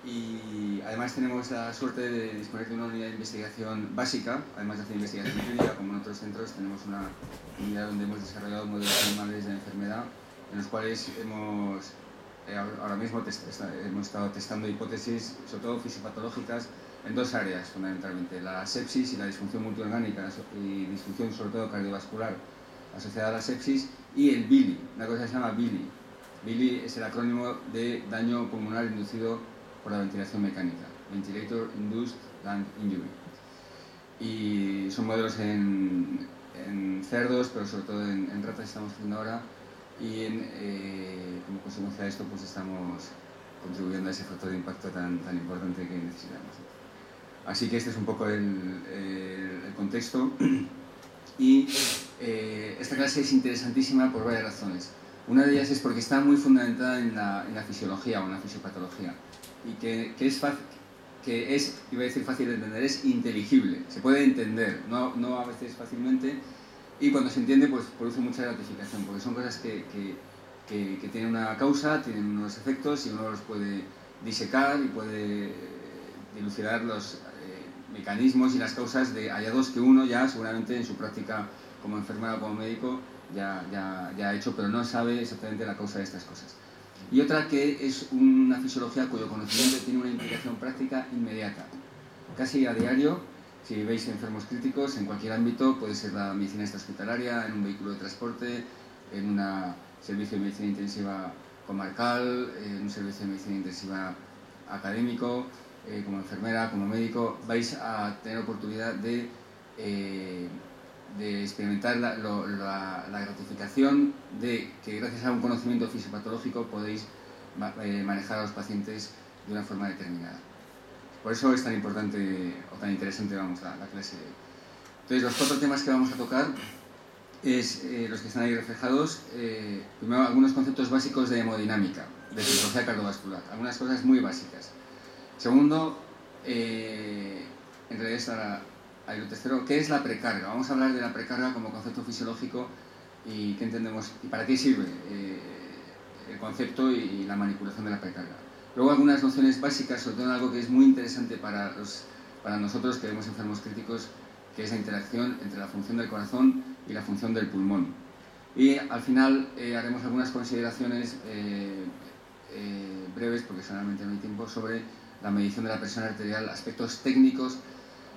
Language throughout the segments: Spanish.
y además tenemos la suerte de disponer de una unidad de investigación básica, además de hacer investigación clínica, como en otros centros tenemos una unidad donde hemos desarrollado modelos animales de enfermedad, en los cuales ahora mismo hemos estado testando hipótesis, sobre todo fisiopatológicas, en dos áreas fundamentalmente, la sepsis y la disfunción multiorgánica, y disfunción sobre todo cardiovascular asociada a la sepsis, y el BILI, una cosa que se llama BILI. BILI es el acrónimo de daño pulmonar inducido por la ventilación mecánica, Ventilator Induced Lung Injury. Y son modelos en cerdos, pero sobre todo en ratas estamos haciendo ahora, y como consecuencia de esto pues estamos contribuyendo a ese factor de impacto tan importante que necesitamos. Así que este es un poco el contexto, y esta clase es interesantísima por varias razones. Una de ellas es porque está muy fundamentada en la fisiología o en la fisiopatología, y que es, iba a decir fácil de entender, es inteligible, se puede entender, no a veces fácilmente, y cuando se entiende pues produce mucha gratificación, porque son cosas que tienen una causa, tienen unos efectos, y uno los puede disecar y puede dilucidar los mecanismos y las causas de hallazgos que uno ya seguramente en su práctica como enfermera o como médico ya ha hecho, pero no sabe exactamente la causa de estas cosas. Y otra que es una fisiología cuyo conocimiento tiene una implicación práctica inmediata. Casi a diario, si veis enfermos críticos en cualquier ámbito, puede ser la medicina extrahospitalaria, en un vehículo de transporte, en un servicio de medicina intensiva comarcal, en un servicio de medicina intensiva académico, como enfermera, como médico, vais a tener oportunidad de experimentar la gratificación de que gracias a un conocimiento fisiopatológico podéis manejar a los pacientes de una forma determinada. Por eso es tan importante o tan interesante la clase de hoy. Entonces, los 4 temas que vamos a tocar es los que están ahí reflejados. Primero, algunos conceptos básicos de hemodinámica, de fisiología cardiovascular, algunas cosas muy básicas. Segundo, en realidad hay lo tercero, ¿qué es la precarga? Vamos a hablar de la precarga como concepto fisiológico y qué entendemos y para qué sirve el concepto y la manipulación de la precarga. Luego algunas nociones básicas, sobre todo en algo que es muy interesante para nosotros que vemos enfermos críticos, que es la interacción entre la función del corazón y la función del pulmón. Y al final haremos algunas consideraciones breves, porque solamente no hay tiempo, sobre la medición de la presión arterial, aspectos técnicos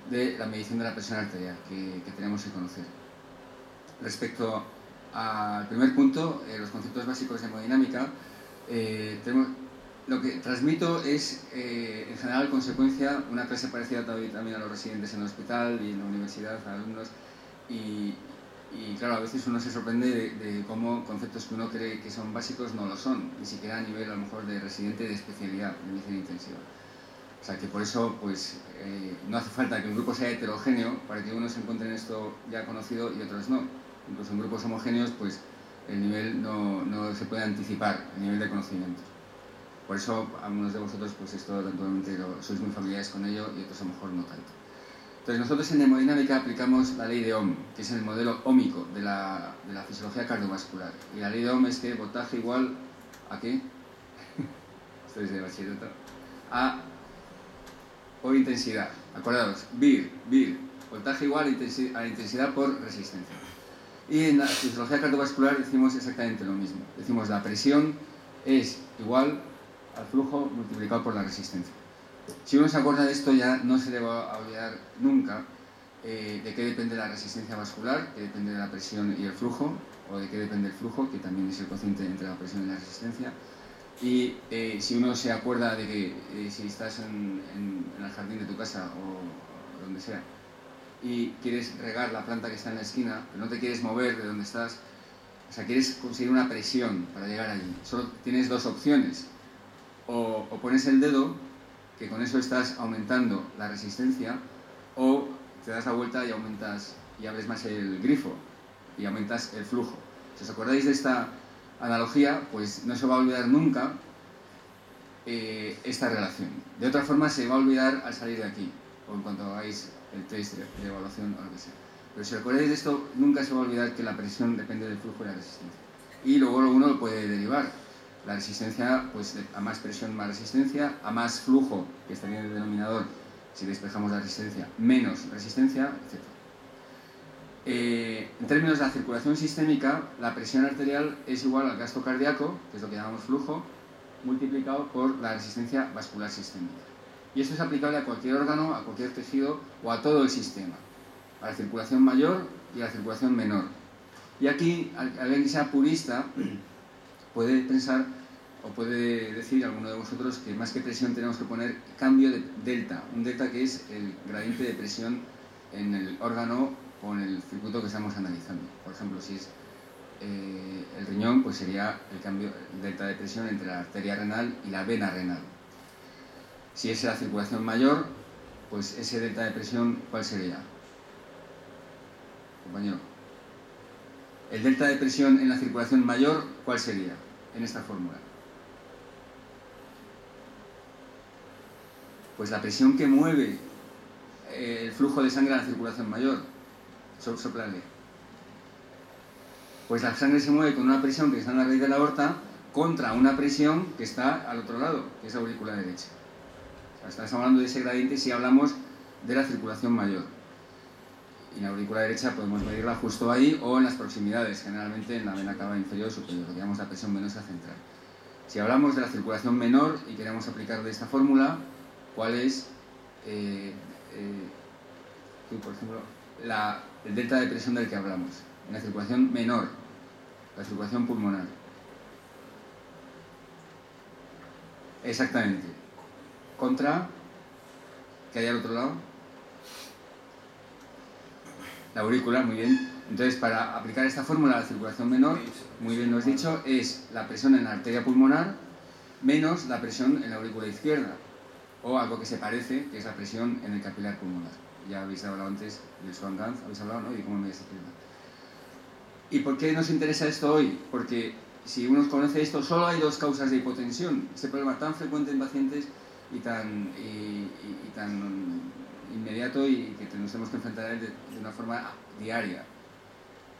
de la medición de la presión arterial que tenemos que conocer. Respecto al primer punto, los conceptos básicos de hemodinámica, lo que transmito es, en general, consecuencia, una clase parecida también a los residentes en el hospital y en la universidad, a alumnos, y claro, a veces uno se sorprende de cómo conceptos que uno cree que son básicos no lo son, ni siquiera a nivel, a lo mejor, de residente de especialidad, de medicina intensiva. O sea que por eso pues, no hace falta que un grupo sea heterogéneo para que unos encuentren esto ya conocido y otros no. Incluso en grupos homogéneos pues, el nivel no se puede anticipar, el nivel de conocimiento. Por eso algunos de vosotros pues esto naturalmente sois muy familiares con ello y otros a lo mejor no tanto. Entonces nosotros en hemodinámica aplicamos la ley de Ohm, que es el modelo óhmico de la fisiología cardiovascular. Y la ley de Ohm es que voltaje igual a ¿qué? Esto es de bachillerato. Por intensidad. Acordaos, VIR, voltaje igual a la intensidad por resistencia. Y en la fisiología cardiovascular decimos exactamente lo mismo. Decimos la presión es igual al flujo multiplicado por la resistencia. Si uno se acuerda de esto ya no se le va a olvidar nunca de qué depende la resistencia vascular, que depende de la presión y el flujo, o de qué depende el flujo, que también es el cociente entre la presión y la resistencia. Y si uno se acuerda de que si estás en el jardín de tu casa o donde sea y quieres regar la planta que está en la esquina, pero no te quieres mover de donde estás, o sea, quieres conseguir una presión para llegar allí, solo tienes 2 opciones. O pones el dedo, que con eso estás aumentando la resistencia, o te das la vuelta y aumentas y abres más el grifo y aumentas el flujo. Si os acordáis de esta analogía, pues no se va a olvidar nunca esta relación. De otra forma se va a olvidar al salir de aquí, o en cuanto hagáis el test de evaluación o lo que sea. Pero si acordáis de esto, nunca se va a olvidar que la presión depende del flujo y la resistencia. Y luego uno lo puede derivar. La resistencia, pues a más presión, más resistencia, a más flujo, que estaría en el denominador, si despejamos la resistencia, menos resistencia, etc. En términos de la circulación sistémica, la presión arterial es igual al gasto cardíaco, que es lo que llamamos flujo, multiplicado por la resistencia vascular sistémica. Y esto es aplicable a cualquier órgano, a cualquier tejido o a todo el sistema, a la circulación mayor y a la circulación menor. Y aquí, alguien que sea purista puede pensar o puede decir alguno de vosotros que más que presión tenemos que poner cambio de delta, un delta que es el gradiente de presión en el órgano o en el circuito que estamos analizando. Por ejemplo, si es el riñón, pues sería el cambio, el delta de presión entre la arteria renal y la vena renal. Si es la circulación mayor, pues ese delta de presión, ¿cuál sería? Compañero. El delta de presión en la circulación mayor, ¿cuál sería en esta fórmula? Pues la presión que mueve el flujo de sangre a la circulación mayor. Soplale. Pues la sangre se mueve con una presión que está en la raíz de la aorta contra una presión que está al otro lado, que es la aurícula derecha. O sea, estamos hablando de ese gradiente si hablamos de la circulación mayor. Y en la aurícula derecha podemos medirla justo ahí o en las proximidades, generalmente en la vena cava inferior o superior, que llamamos la presión venosa central. Si hablamos de la circulación menor y queremos aplicar de esta fórmula, ¿cuál es, por ejemplo, el delta de presión del que hablamos? En la circulación menor, la circulación pulmonar. Exactamente. Contra, ¿qué hay al otro lado? La aurícula, muy bien. Entonces, para aplicar esta fórmula a la circulación menor, muy bien lo has dicho, es la presión en la arteria pulmonar menos la presión en la aurícula izquierda, o algo que se parece, que es la presión en el capilar pulmonar. Ya habéis hablado antes del Swan-Ganz, habéis hablado, ¿no? Y cómo me explica. ¿Y por qué nos interesa esto hoy? Porque si uno conoce esto, solo hay dos causas de hipotensión. Ese problema tan frecuente en pacientes y tan inmediato y que nos tenemos que enfrentar a él de una forma diaria.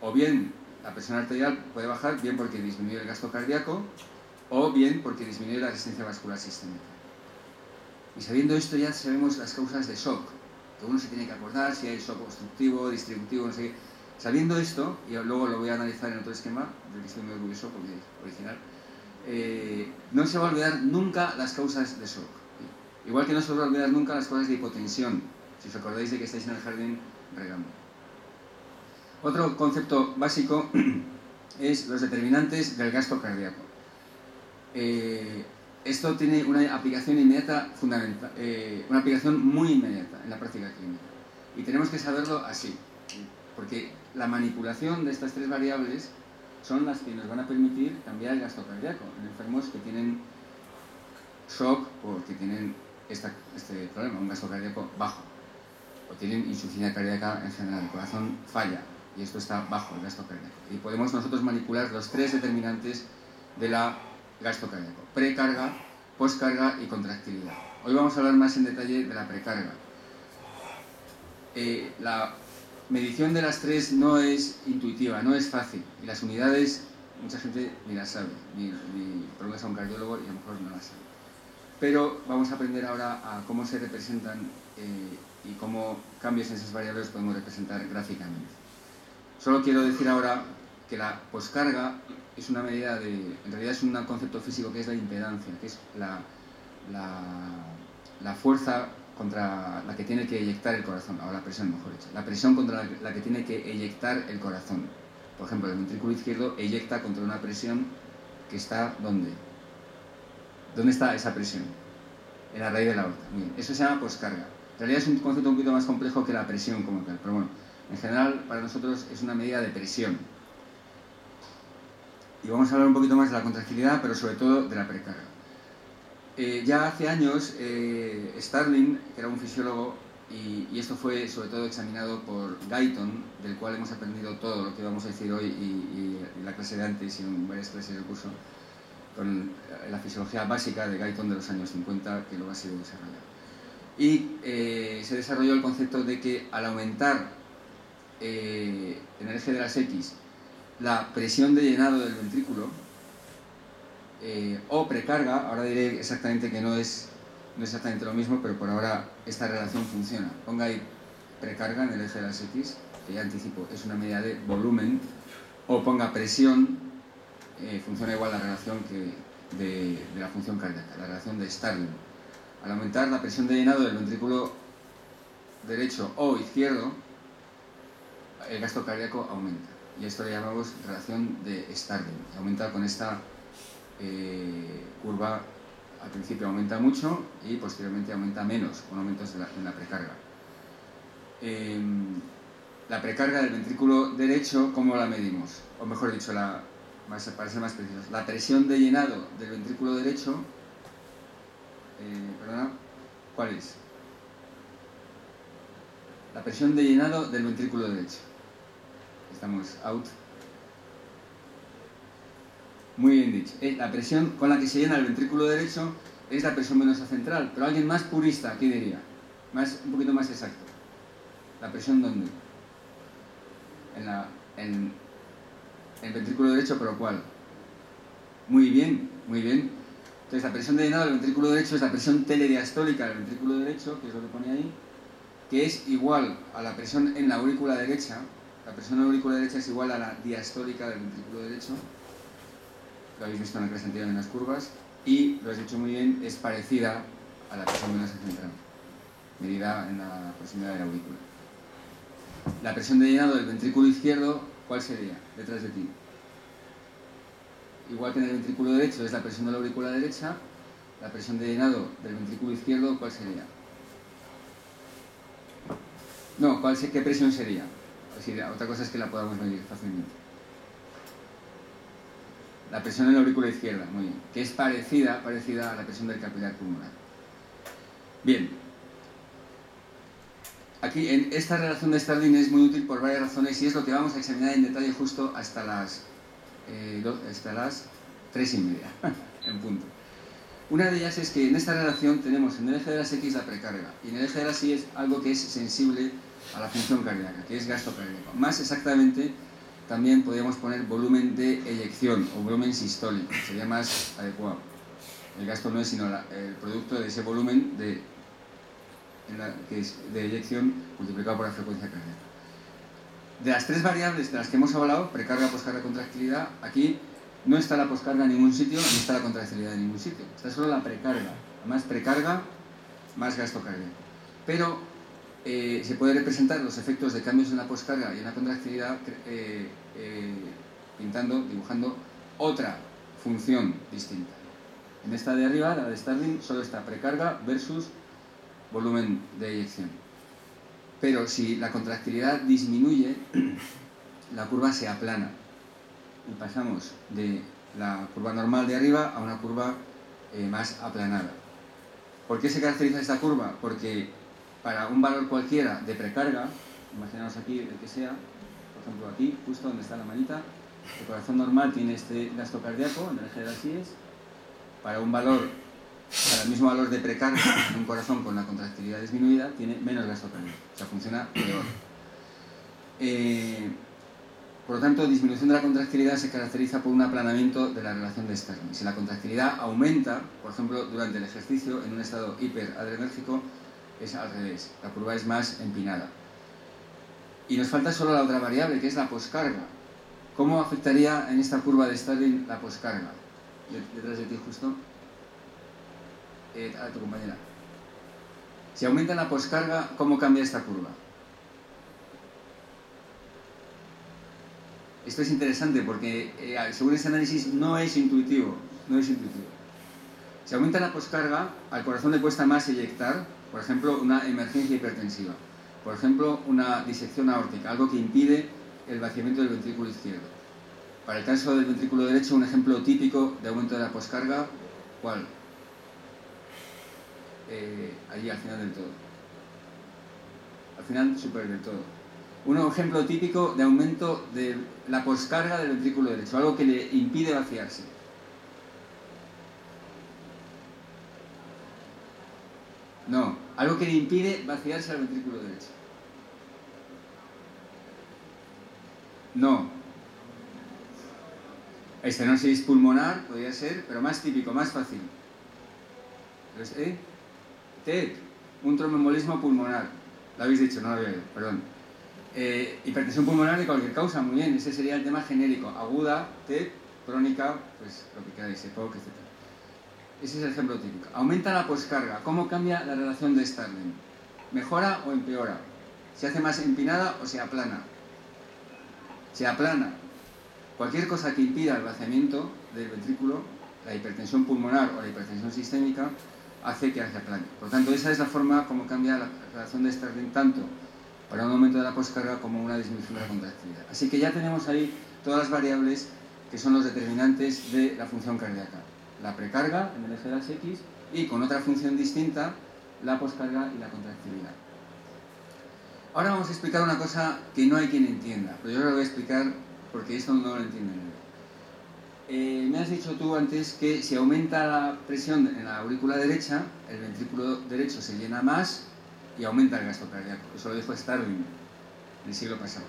O bien la presión arterial puede bajar, bien porque disminuye el gasto cardíaco, o bien porque disminuye la resistencia vascular sistémica. Y sabiendo esto ya sabemos las causas de shock, que uno se tiene que acordar si hay shock obstructivo, distributivo, no sé qué. Sabiendo esto, y luego lo voy a analizar en otro esquema, del que estoy muy orgulloso porque es original, no se va a olvidar nunca las causas de shock. Igual que no se va a olvidar nunca las causas de hipotensión, si os acordáis de que estáis en el jardín regando. Otro concepto básico es los determinantes del gasto cardíaco. Esto tiene una aplicación inmediata fundamental, una aplicación muy inmediata en la práctica clínica. Y tenemos que saberlo así, porque la manipulación de estas tres variables son las que nos van a permitir cambiar el gasto cardíaco en enfermos que tienen shock o que tienen este problema, un gasto cardíaco bajo, o tienen insuficiencia cardíaca en general, el corazón falla y esto está bajo el gasto cardíaco. Y podemos nosotros manipular los tres determinantes de la gasto cardíaco: precarga, poscarga y contractilidad. Hoy vamos a hablar más en detalle de la precarga. La medición de las tres no es intuitiva, no es fácil, y las unidades mucha gente ni las sabe, ni preguntas a un cardiólogo y a lo mejor no las sabe. Pero vamos a aprender ahora a cómo se representan y cómo cambios en esas variables podemos representar gráficamente. Solo quiero decir ahora que la poscarga es una medida en realidad es un concepto físico que es la impedancia, que es la fuerza contra la que tiene que eyectar el corazón, o la presión, mejor dicho, la presión contra la que tiene que eyectar el corazón. Por ejemplo, el ventrículo izquierdo eyecta contra una presión que está ¿dónde? ¿Dónde está esa presión? En la raíz de la aorta. Bien, eso se llama poscarga. En realidad es un concepto un poquito más complejo que la presión como tal, pero bueno, en general para nosotros es una medida de presión. Y vamos a hablar un poquito más de la contractilidad, pero sobre todo de la precarga. Ya hace años, Starling, que era un fisiólogo, y esto fue sobre todo examinado por Guyton, del cual hemos aprendido todo lo que vamos a decir hoy y la clase de antes y en varias clases del curso, con la fisiología básica de Guyton de los años 50, que luego ha sido desarrollado. Y se desarrolló el concepto de que al aumentar en el eje de las X la presión de llenado del ventrículo, o precarga. Ahora diré exactamente que no es exactamente lo mismo, pero por ahora esta relación funciona. Ponga ahí precarga en el eje de las X, que ya anticipo, es una medida de volumen, o ponga presión, funciona igual la relación que de la función cardíaca, la relación de Starling. Al aumentar la presión de llenado del ventrículo derecho o izquierdo, el gasto cardíaco aumenta. Y esto le llamamos relación de Starling. Aumenta con esta curva, al principio aumenta mucho y posteriormente aumenta menos, con aumentos en la precarga. La precarga del ventrículo derecho, ¿cómo la medimos? O mejor dicho, para ser más precisos, la presión de llenado del ventrículo derecho, ¿cuál es? La presión de llenado del ventrículo derecho. Estamos out. Muy bien dicho. La presión con la que se llena el ventrículo derecho es la presión venosa central, pero alguien más purista, ¿qué diría? Un poquito más exacto. ¿La presión dónde? En el ventrículo derecho, ¿pero cuál? Muy bien, muy bien. Entonces, la presión de llenado del ventrículo derecho es la presión telediastólica del ventrículo derecho, que es lo que pone ahí, que es igual a la presión en la aurícula derecha. La presión en la aurícula derecha es igual a la diastólica del ventrículo derecho. Lo habéis visto en la clase anterior en las curvas. Y, lo has dicho muy bien, es parecida a la presión venosa central, medida en la proximidad de la aurícula. La presión de llenado del ventrículo izquierdo, ¿cuál sería? Detrás de ti. Igual que en el ventrículo derecho es la presión de la aurícula derecha, la presión de llenado del ventrículo izquierdo, ¿cuál sería? No, ¿qué presión sería? Otra cosa es que la podamos medir fácilmente. La presión en la aurícula izquierda, muy bien, que es parecida a la presión del capilar pulmonar. Bien. Aquí, en esta relación de Starling es muy útil por varias razones y es lo que vamos a examinar en detalle justo hasta las 3:30 en punto. Una de ellas es que en esta relación tenemos en el eje de las X la precarga y en el eje de las Y es algo que es sensible a la función cardíaca, que es gasto cardíaco. Más exactamente, también podríamos poner volumen de eyección o volumen sistólico, sería más adecuado. El gasto no es sino el producto de ese volumen que es de eyección multiplicado por la frecuencia cardíaca. De las tres variables de las que hemos hablado, precarga, poscarga, contractilidad, aquí no está la poscarga en ningún sitio, ni está la contractilidad en ningún sitio. Está solo la precarga. Más precarga, más gasto cardíaco. Pero se puede representar los efectos de cambios en la poscarga y en la contractilidad dibujando otra función distinta. En esta de arriba, la de Starling, solo está precarga versus volumen de eyección. Pero si la contractilidad disminuye, la curva se aplana y pasamos de la curva normal de arriba a una curva más aplanada. ¿Por qué se caracteriza esta curva? Porque para un valor cualquiera de precarga, imaginaos aquí el que sea, por ejemplo aquí, justo donde está la manita, el corazón normal tiene este gasto cardíaco en el eje de las Y. Para el mismo valor de precarga en un corazón con la contractilidad disminuida, tiene menos gasto cardíaco, o sea, funciona peor. Por lo tanto, disminución de la contractilidad se caracteriza por un aplanamiento de la relación de Starling. Si la contractilidad aumenta, por ejemplo, durante el ejercicio, en un estado hiperadrenérgico, es al revés, la curva es más empinada. Y nos falta solo la otra variable, que es la poscarga. ¿Cómo afectaría en esta curva de Starling la poscarga? Detrás de ti justo. A tu compañera. Si aumenta la poscarga, ¿cómo cambia esta curva? Esto es interesante porque según este análisis no es intuitivo. Si aumenta la poscarga, al corazón le cuesta más eyectar, por ejemplo, una emergencia hipertensiva. Por ejemplo, una disección aórtica, algo que impide el vaciamiento del ventrículo izquierdo. Para el caso del ventrículo derecho, un ejemplo típico de aumento de la poscarga, ¿cuál? Allí al final del todo. Al final superior del todo. Un ejemplo típico de aumento de la poscarga del ventrículo derecho, algo que le impide vaciarse. No, algo que le impide vaciarse al ventrículo derecho. No. Estenosis pulmonar podría ser, pero más típico, más fácil. TEP, un tromboembolismo pulmonar. Lo habéis dicho, no lo había oído, perdón. Hipertensión pulmonar de cualquier causa, muy bien, ese sería el tema genérico. Aguda, TEP, crónica, pues lo que queráis, EPOC, etc. Ese es el ejemplo típico. Aumenta la poscarga. ¿Cómo cambia la relación de Starling? ¿Mejora o empeora? ¿Se hace más empinada o se aplana? Se aplana. Cualquier cosa que impida el vaciamiento del ventrículo, la hipertensión pulmonar o la hipertensión sistémica, hace que se aplane. Por tanto, esa es la forma como cambia la relación de Starling, tanto para un aumento de la poscarga como una disminución de la contractilidad. Así que ya tenemos ahí todas las variables que son los determinantes de la función cardíaca. La precarga en el eje de las X y con otra función distinta, la poscarga y la contractilidad. Ahora vamos a explicar una cosa que no hay quien entienda, pero yo lo voy a explicar porque esto no lo entiende nadie. Me has dicho tú antes que si aumenta la presión en la aurícula derecha, el ventrículo derecho se llena más y aumenta el gasto cardíaco. Eso lo dijo Starling en el siglo pasado.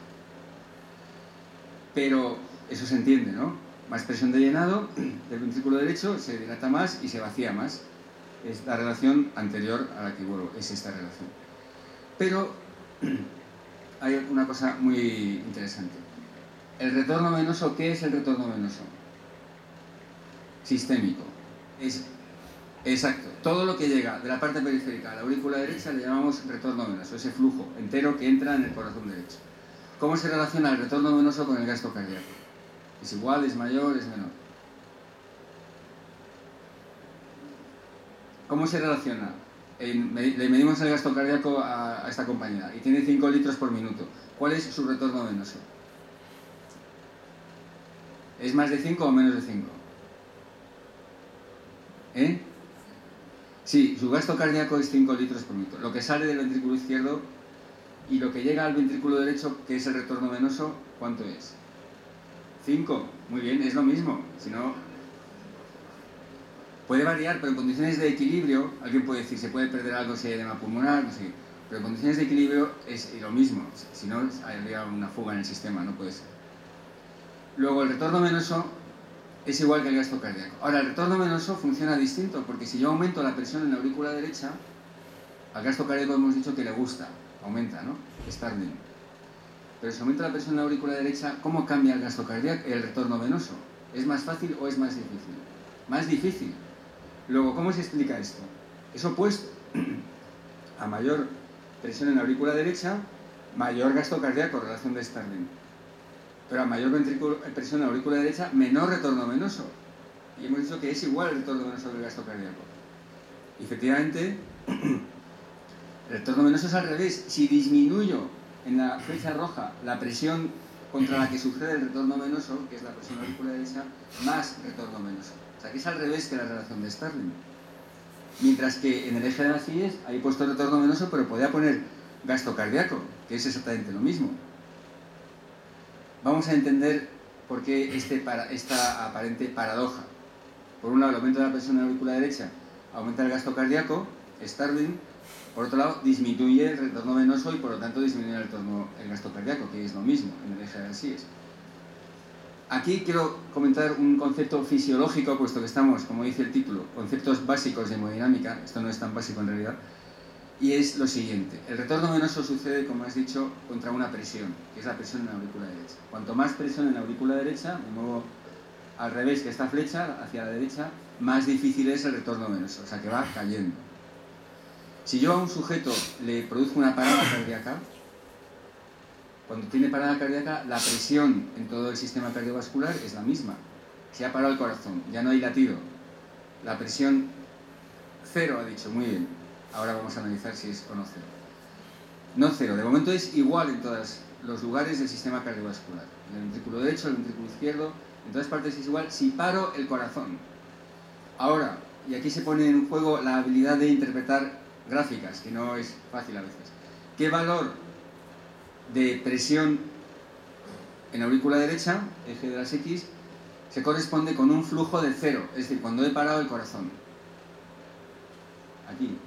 Pero eso se entiende, ¿no? Más presión de llenado del ventrículo derecho, se dilata más y se vacía más. Es la relación anterior a la que, bueno, es esta relación. Pero hay una cosa muy interesante. El retorno venoso, ¿qué es el retorno venoso? Sistémico. Exacto. Todo lo que llega de la parte periférica a la aurícula derecha le llamamos retorno venoso, ese flujo entero que entra en el corazón derecho. ¿Cómo se relaciona el retorno venoso con el gasto cardíaco? ¿Es igual, es mayor, es menor? ¿Cómo se relaciona? Le medimos el gasto cardíaco a esta compañera y tiene 5 litros por minuto. ¿Cuál es su retorno venoso? ¿Es más de 5 o menos de 5? Sí, su gasto cardíaco es 5 litros por minuto. Lo que sale del ventrículo izquierdo y lo que llega al ventrículo derecho, que es el retorno venoso, ¿cuánto es? 5. Muy bien, es lo mismo. Si no, puede variar, pero en condiciones de equilibrio, alguien puede decir, se puede perder algo si hay edema pulmonar, no sé, pero en condiciones de equilibrio es lo mismo. Si no, habría una fuga en el sistema, no puede ser. Luego, el retorno venoso es igual que el gasto cardíaco. Ahora, el retorno venoso funciona distinto, porque si yo aumento la presión en la aurícula derecha, al gasto cardíaco hemos dicho que le gusta, aumenta, ¿no? Starling. Pero si aumenta la presión en la aurícula derecha, ¿cómo cambia el gasto cardíaco, el retorno venoso? ¿Es más fácil o es más difícil? Más difícil. Luego, ¿cómo se explica esto? Es opuesto. A mayor presión en la aurícula derecha, mayor gasto cardíaco, relación de Starling. Pero a mayor presión en la aurícula derecha, menor retorno venoso. Y hemos dicho que es igual el retorno venoso que el gasto cardíaco. Y efectivamente, el retorno venoso es al revés. Si disminuyo en la flecha roja la presión contra la que sucede el retorno venoso, que es la presión en la aurícula derecha, más retorno venoso. O sea, que es al revés que la relación de Starling. Mientras que en el eje de las sillas hay puesto retorno venoso, pero podía poner gasto cardíaco, que es exactamente lo mismo. Vamos a entender por qué esta aparente paradoja. Por un lado, el aumento de la presión en la aurícula derecha aumenta el gasto cardíaco, Starling. Por otro lado, disminuye el retorno venoso y por lo tanto disminuye el gasto cardíaco, que es lo mismo en el eje de las sillas. Aquí quiero comentar un concepto fisiológico, puesto que estamos, como dice el título, conceptos básicos de hemodinámica. Esto no es tan básico en realidad. Y es lo siguiente: el retorno venoso sucede, como has dicho, contra una presión, que es la presión en la aurícula derecha. Cuanto más presión en la aurícula derecha, me muevo al revés que esta flecha, hacia la derecha, más difícil es el retorno venoso, o sea que va cayendo. Si yo a un sujeto le produzco una parada cardíaca, cuando tiene parada cardíaca, la presión en todo el sistema cardiovascular es la misma. Se ha parado el corazón, ya no hay latido. La presión 0, ha dicho, muy bien. Ahora vamos a analizar si es o no 0. No 0, de momento es igual en todos los lugares del sistema cardiovascular. En el ventrículo derecho, el ventrículo izquierdo, en todas partes es igual si paro el corazón. Ahora, y aquí se pone en juego la habilidad de interpretar gráficas, que no es fácil a veces. ¿Qué valor de presión en la aurícula derecha, eje de las X, se corresponde con un flujo de 0, es decir, cuando he parado el corazón? Aquí.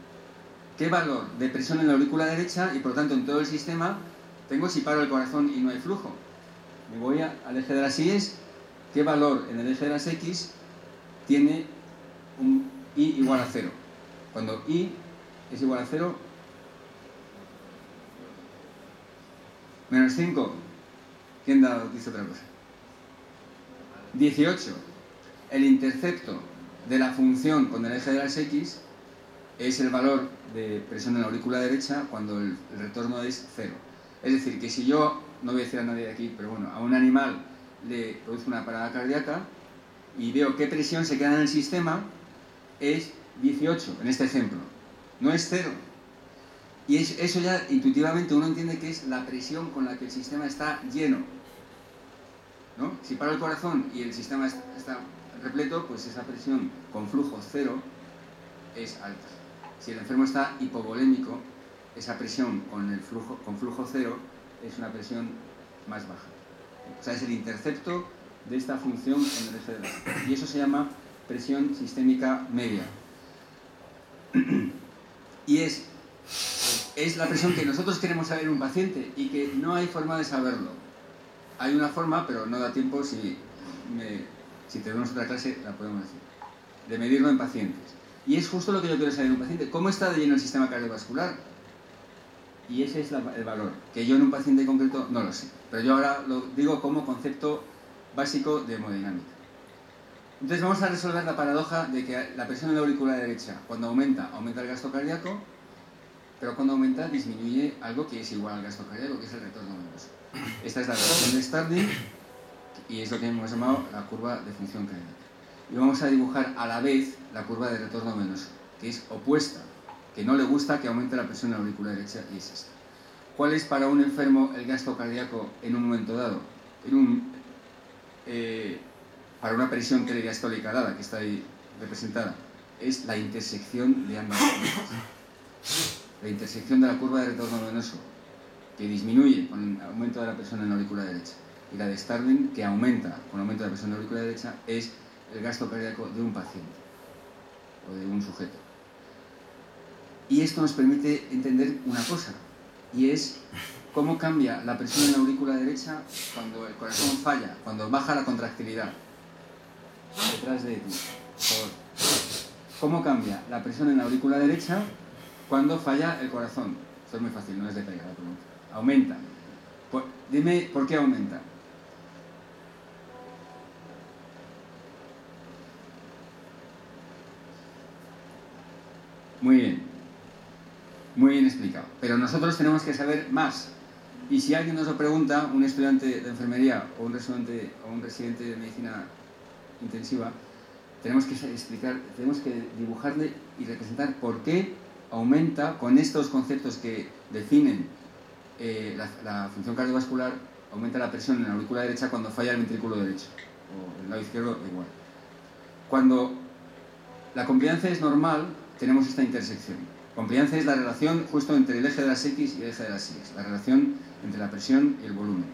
¿Qué valor de presión en la aurícula derecha y por lo tanto en todo el sistema tengo si paro el corazón y no hay flujo? Me voy al eje de las X qué valor en el eje de las X tiene un I igual a 0. Cuando I es igual a 0, menos 5. ¿Quién dice otra cosa? 18. El intercepto de la función con el eje de las X es el valor de presión en la aurícula derecha cuando el retorno es 0. Es decir, que si yo, no voy a decir a nadie de aquí, pero bueno, a un animal le produzco una parada cardíaca y veo qué presión se queda en el sistema, es 18 en este ejemplo, no es 0. Y eso ya intuitivamente uno entiende que es la presión con la que el sistema está lleno, ¿no? Si para el corazón y el sistema está repleto, pues esa presión con flujo 0 es alta. Si el enfermo está hipovolémico, esa presión con flujo 0 es una presión más baja. O sea, es el intercepto de esta función en el eje de las X. Y eso se llama presión sistémica media. Y es la presión que nosotros queremos saber en un paciente y que no hay forma de saberlo. Hay una forma, pero no da tiempo, si tenemos otra clase la podemos decir, de medirlo en pacientes. Y es justo lo que yo quiero saber en un paciente. ¿Cómo está de lleno el sistema cardiovascular? Y ese es el valor, que yo en un paciente en concreto no lo sé. Pero yo ahora lo digo como concepto básico de hemodinámica. Entonces vamos a resolver la paradoja de que la presión en la aurícula derecha, cuando aumenta el gasto cardíaco, pero cuando aumenta disminuye algo que es igual al gasto cardíaco, que es el retorno venoso. Esta es la relación de Starling y es lo que hemos llamado la curva de función cardíaca. Y vamos a dibujar a la vez la curva de retorno venoso, que es opuesta, que no le gusta que aumente la presión en la aurícula derecha, y es esta. ¿Cuál es para un enfermo el gasto cardíaco en un momento dado? Para una presión telediastólica dada, que está ahí representada, es la intersección de ambas curvas. La intersección de la curva de retorno venoso, que disminuye con el aumento de la presión en la aurícula derecha, y la de Starling, que aumenta con el aumento de la presión en la aurícula derecha, es el gasto cardíaco de un paciente o de un sujeto. Y esto nos permite entender una cosa, y es cómo cambia la presión en la aurícula derecha cuando el corazón falla, cuando baja la contractilidad. Detrás de ti, por favor. ¿Cómo cambia la presión en la aurícula derecha cuando falla el corazón? Esto es muy fácil, no es de pega la pregunta. Aumenta. Dime por qué aumenta. Muy bien. Muy bien explicado. Pero nosotros tenemos que saber más. Y si alguien nos lo pregunta, un estudiante de enfermería o un residente de medicina intensiva, tenemos que explicar, tenemos que dibujarle y representar por qué aumenta con estos conceptos que definen la función cardiovascular, aumenta la presión en la aurícula derecha cuando falla el ventrículo derecho, o el lado izquierdo igual. Cuando la compliancia es normal, tenemos esta intersección. Compliancia es la relación justo entre el eje de las X y el eje de las Y, la relación entre la presión y el volumen.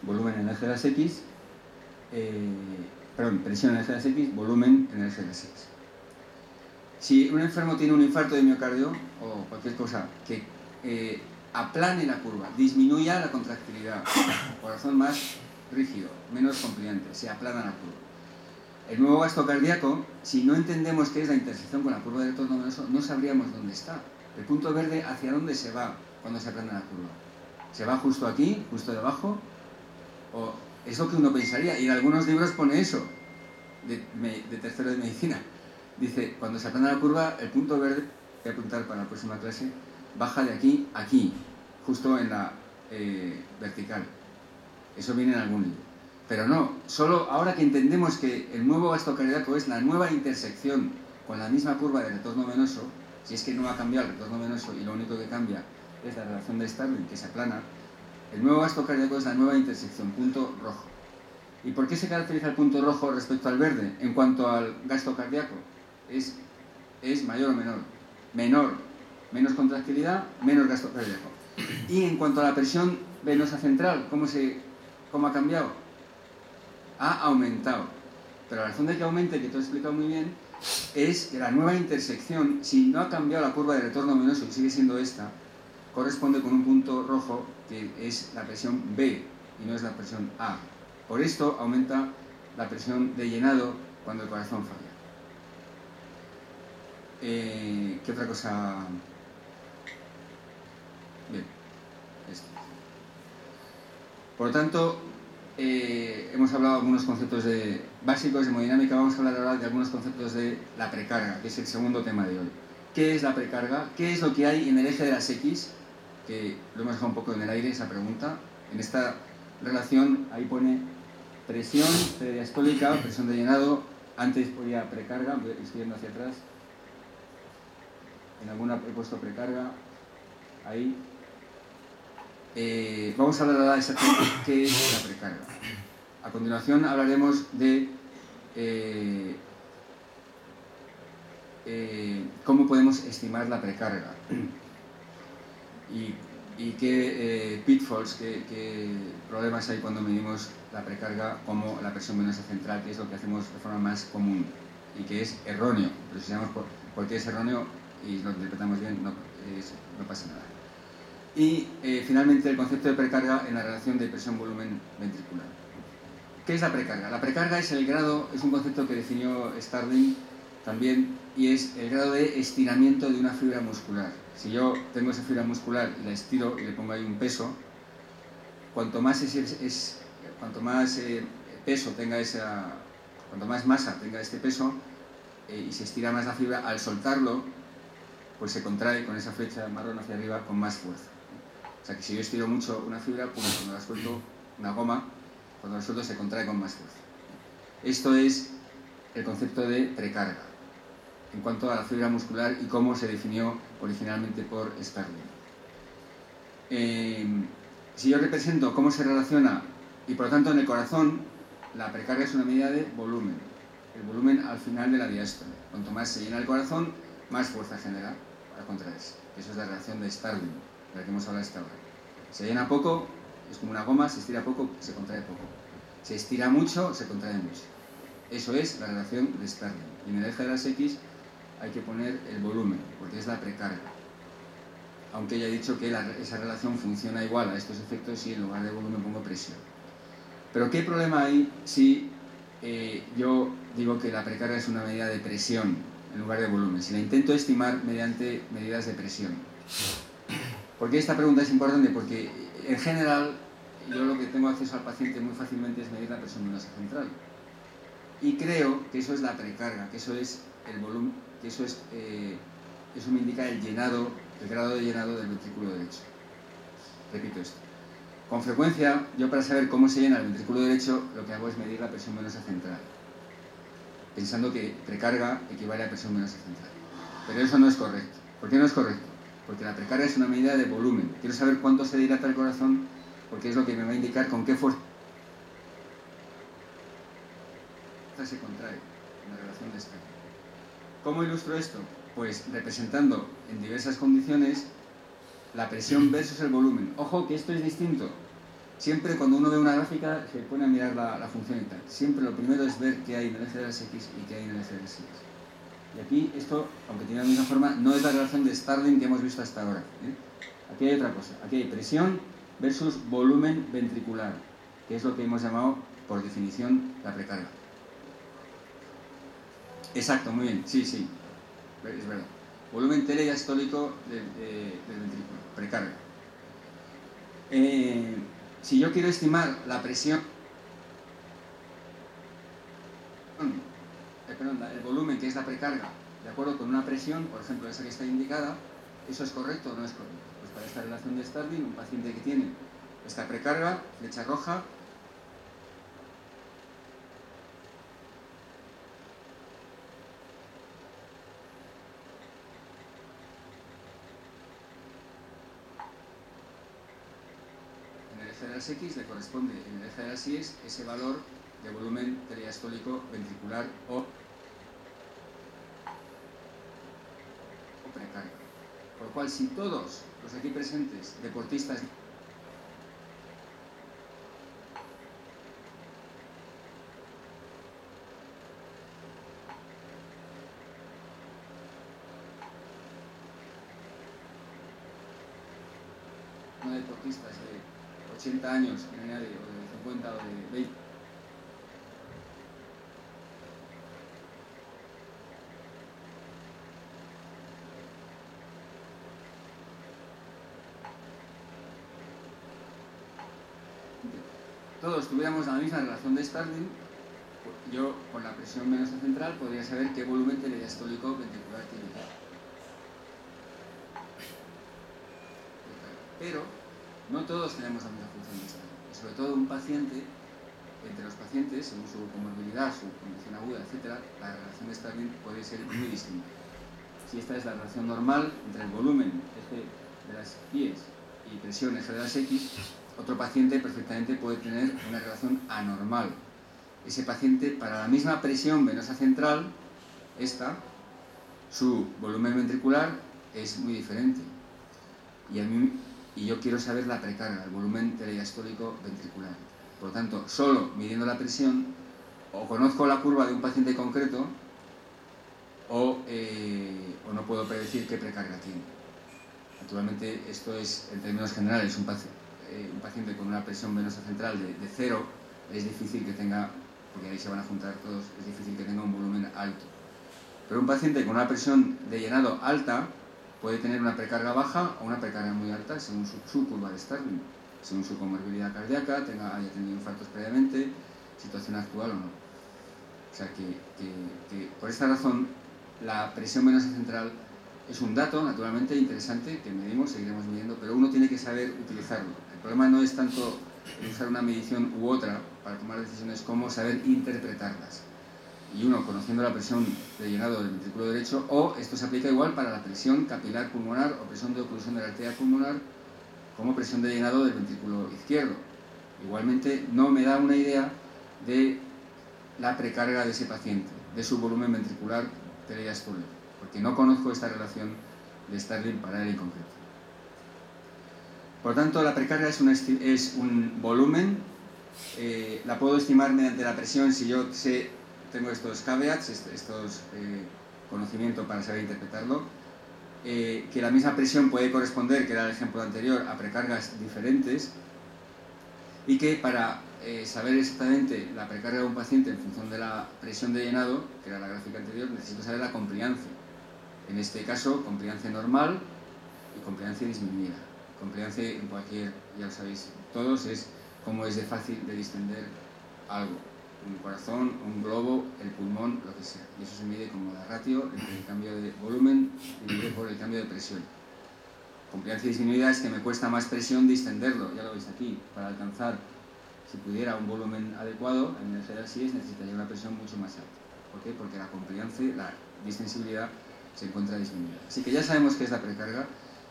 Volumen en el eje de las X, presión en el eje de las X, volumen en el eje de las X. Si un enfermo tiene un infarto de miocardio o cualquier cosa que aplane la curva, disminuya la contractilidad, corazón más rígido, menos compliante, se aplana la curva. El nuevo gasto cardíaco, si no entendemos qué es la intersección con la curva de retorno venoso, no sabríamos dónde está. El punto verde, ¿hacia dónde se va cuando se aplana la curva? ¿Se va justo aquí, justo debajo? ¿O es lo que uno pensaría? Y en algunos libros pone eso, de tercero de medicina. Dice, cuando se aplana la curva, el punto verde, voy a apuntar para la próxima clase, baja de aquí a aquí, justo en la vertical. Eso viene en algún libro. Pero no, solo ahora que entendemos que el nuevo gasto cardíaco es la nueva intersección con la misma curva de retorno venoso, si es que no ha cambiado el retorno venoso y lo único que cambia es la relación de Starling, que se aplana, el nuevo gasto cardíaco es la nueva intersección, punto rojo. ¿Y por qué se caracteriza el punto rojo respecto al verde en cuanto al gasto cardíaco? Es mayor o menor. Menor, menos contractilidad, menos gasto cardíaco. Y en cuanto a la presión venosa central, ¿cómo ha cambiado? Ha aumentado. Pero la razón de que aumente, que tú has explicado muy bien, es que la nueva intersección, si no ha cambiado la curva de retorno venoso y sigue siendo esta, corresponde con un punto rojo que es la presión B y no es la presión A. Por esto aumenta la presión de llenado cuando el corazón falla. ¿Qué otra cosa? Bien, esto. Por lo tanto, hemos hablado de algunos conceptos básicos de hemodinámica. Vamos a hablar ahora de algunos conceptos de la precarga, que es el segundo tema de hoy. ¿Qué es la precarga? ¿Qué es lo que hay en el eje de las X? Que lo hemos dejado un poco en el aire, esa pregunta. En esta relación, ahí pone presión peridiastólica, presión de llenado. Antes ponía precarga, estoy yendo hacia atrás. En alguna he puesto precarga. Ahí. Vamos a hablar ahora exactamente qué es la precarga. A continuación hablaremos de cómo podemos estimar la precarga y qué pitfalls, qué problemas hay cuando medimos la precarga como la presión venosa central, que es lo que hacemos de forma más común y que es erróneo. Pero si sabemos por qué es erróneo y lo interpretamos bien, no pasa nada. Y finalmente el concepto de precarga en la relación de presión-volumen ventricular. ¿Qué es la precarga? La precarga es un concepto que definió Starling también, y es el grado de estiramiento de una fibra muscular. Si yo tengo esa fibra muscular y la estiro y le pongo ahí un peso, cuanto más peso tenga cuanto más masa tenga este peso y se estira más la fibra, al soltarlo, pues se contrae con esa flecha marrón hacia arriba con más fuerza. O sea que si yo estiro mucho una fibra, pues cuando la suelto, una goma, cuando la suelto se contrae con más fuerza. Esto es el concepto de precarga en cuanto a la fibra muscular y cómo se definió originalmente por Starling. Si yo represento cómo se relaciona, y por lo tanto en el corazón, la precarga es una medida de volumen, el volumen al final de la diástole. Cuanto más se llena el corazón, más fuerza genera para contraerse. Eso es la relación de Starling, de la que hemos hablado hasta ahora. Se llena poco, es como una goma, se estira poco, se contrae poco. Se estira mucho, se contrae mucho. Eso es la relación de Starling. Y en el eje de las X hay que poner el volumen, porque es la precarga. Aunque ya he dicho que esa relación funciona igual a estos efectos si en lugar de volumen pongo presión. Pero ¿qué problema hay si yo digo que la precarga es una medida de presión en lugar de volumen? Si la intento estimar mediante medidas de presión. ¿Por qué esta pregunta es importante? Porque en general yo lo que tengo acceso al paciente muy fácilmente es medir la presión venosa central. Y creo que eso es la precarga, que eso es el volumen, que eso me indica el grado de llenado del ventrículo derecho. Repito esto. Con frecuencia, yo para saber cómo se llena el ventrículo derecho, lo que hago es medir la presión venosa central, pensando que precarga equivale a presión venosa central. Pero eso no es correcto. ¿Por qué no es correcto? Porque la precarga es una medida de volumen. Quiero saber cuánto se dilata el corazón, porque es lo que me va a indicar con qué fuerza se contrae en la relación de Starling. ¿Cómo ilustro esto? Pues representando en diversas condiciones la presión versus el volumen. Ojo que esto es distinto. Siempre cuando uno ve una gráfica se pone a mirar la función y tal. Siempre lo primero es ver qué hay en el eje de las X y qué hay en el eje de las Y. Y aquí esto, aunque tiene la misma forma, no es la relación de Starling que hemos visto hasta ahora. Aquí hay otra cosa. Aquí hay presión versus volumen ventricular, que es lo que hemos llamado, por definición, la precarga. Exacto, muy bien. Sí, sí. Es verdad. Volumen telediastólico del ventrículo, precarga. Si yo quiero estimar la presión, el volumen, que es la precarga, de acuerdo con una presión, por ejemplo esa que está indicada, ¿eso es correcto o no es correcto? Pues para esta relación de Starling, un paciente que tiene esta precarga, flecha roja, en el eje de las X le corresponde en el eje de las Y ese valor de volumen telediastólico ventricular o precarga. Por lo cual, si todos los aquí presentes deportistas deportistas de 80 años en el área, o de 50 o de 20, todos tuviéramos la misma relación de Starling, yo con la presión venosa central podría saber qué volumen telediastólico ventricular tiene. Pero no todos tenemos la misma función de Starling. Y sobre todo un paciente, entre los pacientes, según su comorbilidad, su condición aguda, etc., la relación de Starling puede ser muy distinta. Si esta es la relación normal entre el volumen F de las pies y presión F de las X, otro paciente perfectamente puede tener una relación anormal. Ese paciente, para la misma presión venosa central, su volumen ventricular es muy diferente. Y yo quiero saber la precarga, el volumen telediastólico ventricular. Por lo tanto, solo midiendo la presión, o conozco la curva de un paciente concreto, o no puedo predecir qué precarga tiene. Naturalmente, esto es, en términos generales, un paciente con una presión venosa central de 0, es difícil que tenga, porque ahí se van a juntar todos, es difícil que tenga un volumen alto. Pero un paciente con una presión de llenado alta puede tener una precarga baja o una precarga muy alta según su curva de Starling, según su comorbilidad cardíaca, haya tenido infartos previamente, situación actual o no. O sea que por esta razón la presión venosa central es un dato naturalmente interesante que medimos, seguiremos midiendo, pero uno tiene que saber utilizarlo. El problema no es tanto usar una medición u otra para tomar decisiones como saber interpretarlas. Y uno, conociendo la presión de llenado del ventrículo derecho, o esto se aplica igual para la presión capilar pulmonar o presión de oclusión de la arteria pulmonar, como presión de llenado del ventrículo izquierdo. Igualmente no me da una idea de la precarga de ese paciente, de su volumen ventricular telediastólico, porque no conozco esta relación de Starling para él en concreto. Por lo tanto, la precarga es un volumen, la puedo estimar mediante la presión si yo tengo estos caveats, estos conocimientos para saber interpretarlo, que la misma presión puede corresponder, que era el ejemplo anterior, a precargas diferentes, y que para saber exactamente la precarga de un paciente en función de la presión de llenado, que era la gráfica anterior, necesito saber la compliancia. En este caso, compliancia normal y compliancia disminuida. Compliancia en cualquier, ya lo sabéis todos, es cómo es de fácil de distender algo. Un corazón, un globo, el pulmón, lo que sea. Y eso se mide como la ratio entre el cambio de volumen dividido por el cambio de presión. Compliancia disminuida es que me cuesta más presión distenderlo, ya lo veis aquí. Para alcanzar, si pudiera, un volumen adecuado, en el GDS necesitaría una presión mucho más alta. ¿Por qué? Porque la compliancia, la distensibilidad, se encuentra disminuida. Así que ya sabemos qué es la precarga,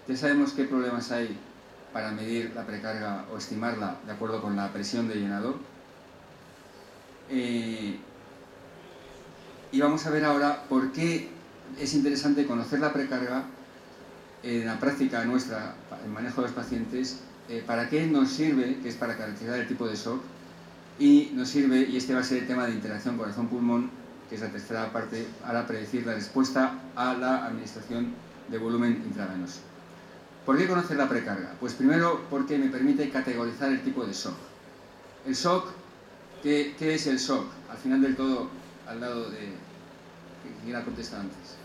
ya sabemos qué problemas hay para medir la precarga o estimarla de acuerdo con la presión de llenado. Y vamos a ver ahora por qué es interesante conocer la precarga en la práctica nuestra, en manejo de los pacientes, para qué nos sirve, que es para caracterizar el tipo de shock, y nos sirve, y este va a ser el tema de interacción corazón-pulmón, que es la tercera parte, para predecir la respuesta a la administración de volumen intravenoso. ¿Por qué conocer la precarga? Pues primero porque me permite categorizar el tipo de shock. El shock, ¿qué es el shock? Al final del todo, al lado de... ¿Quién la contesta antes?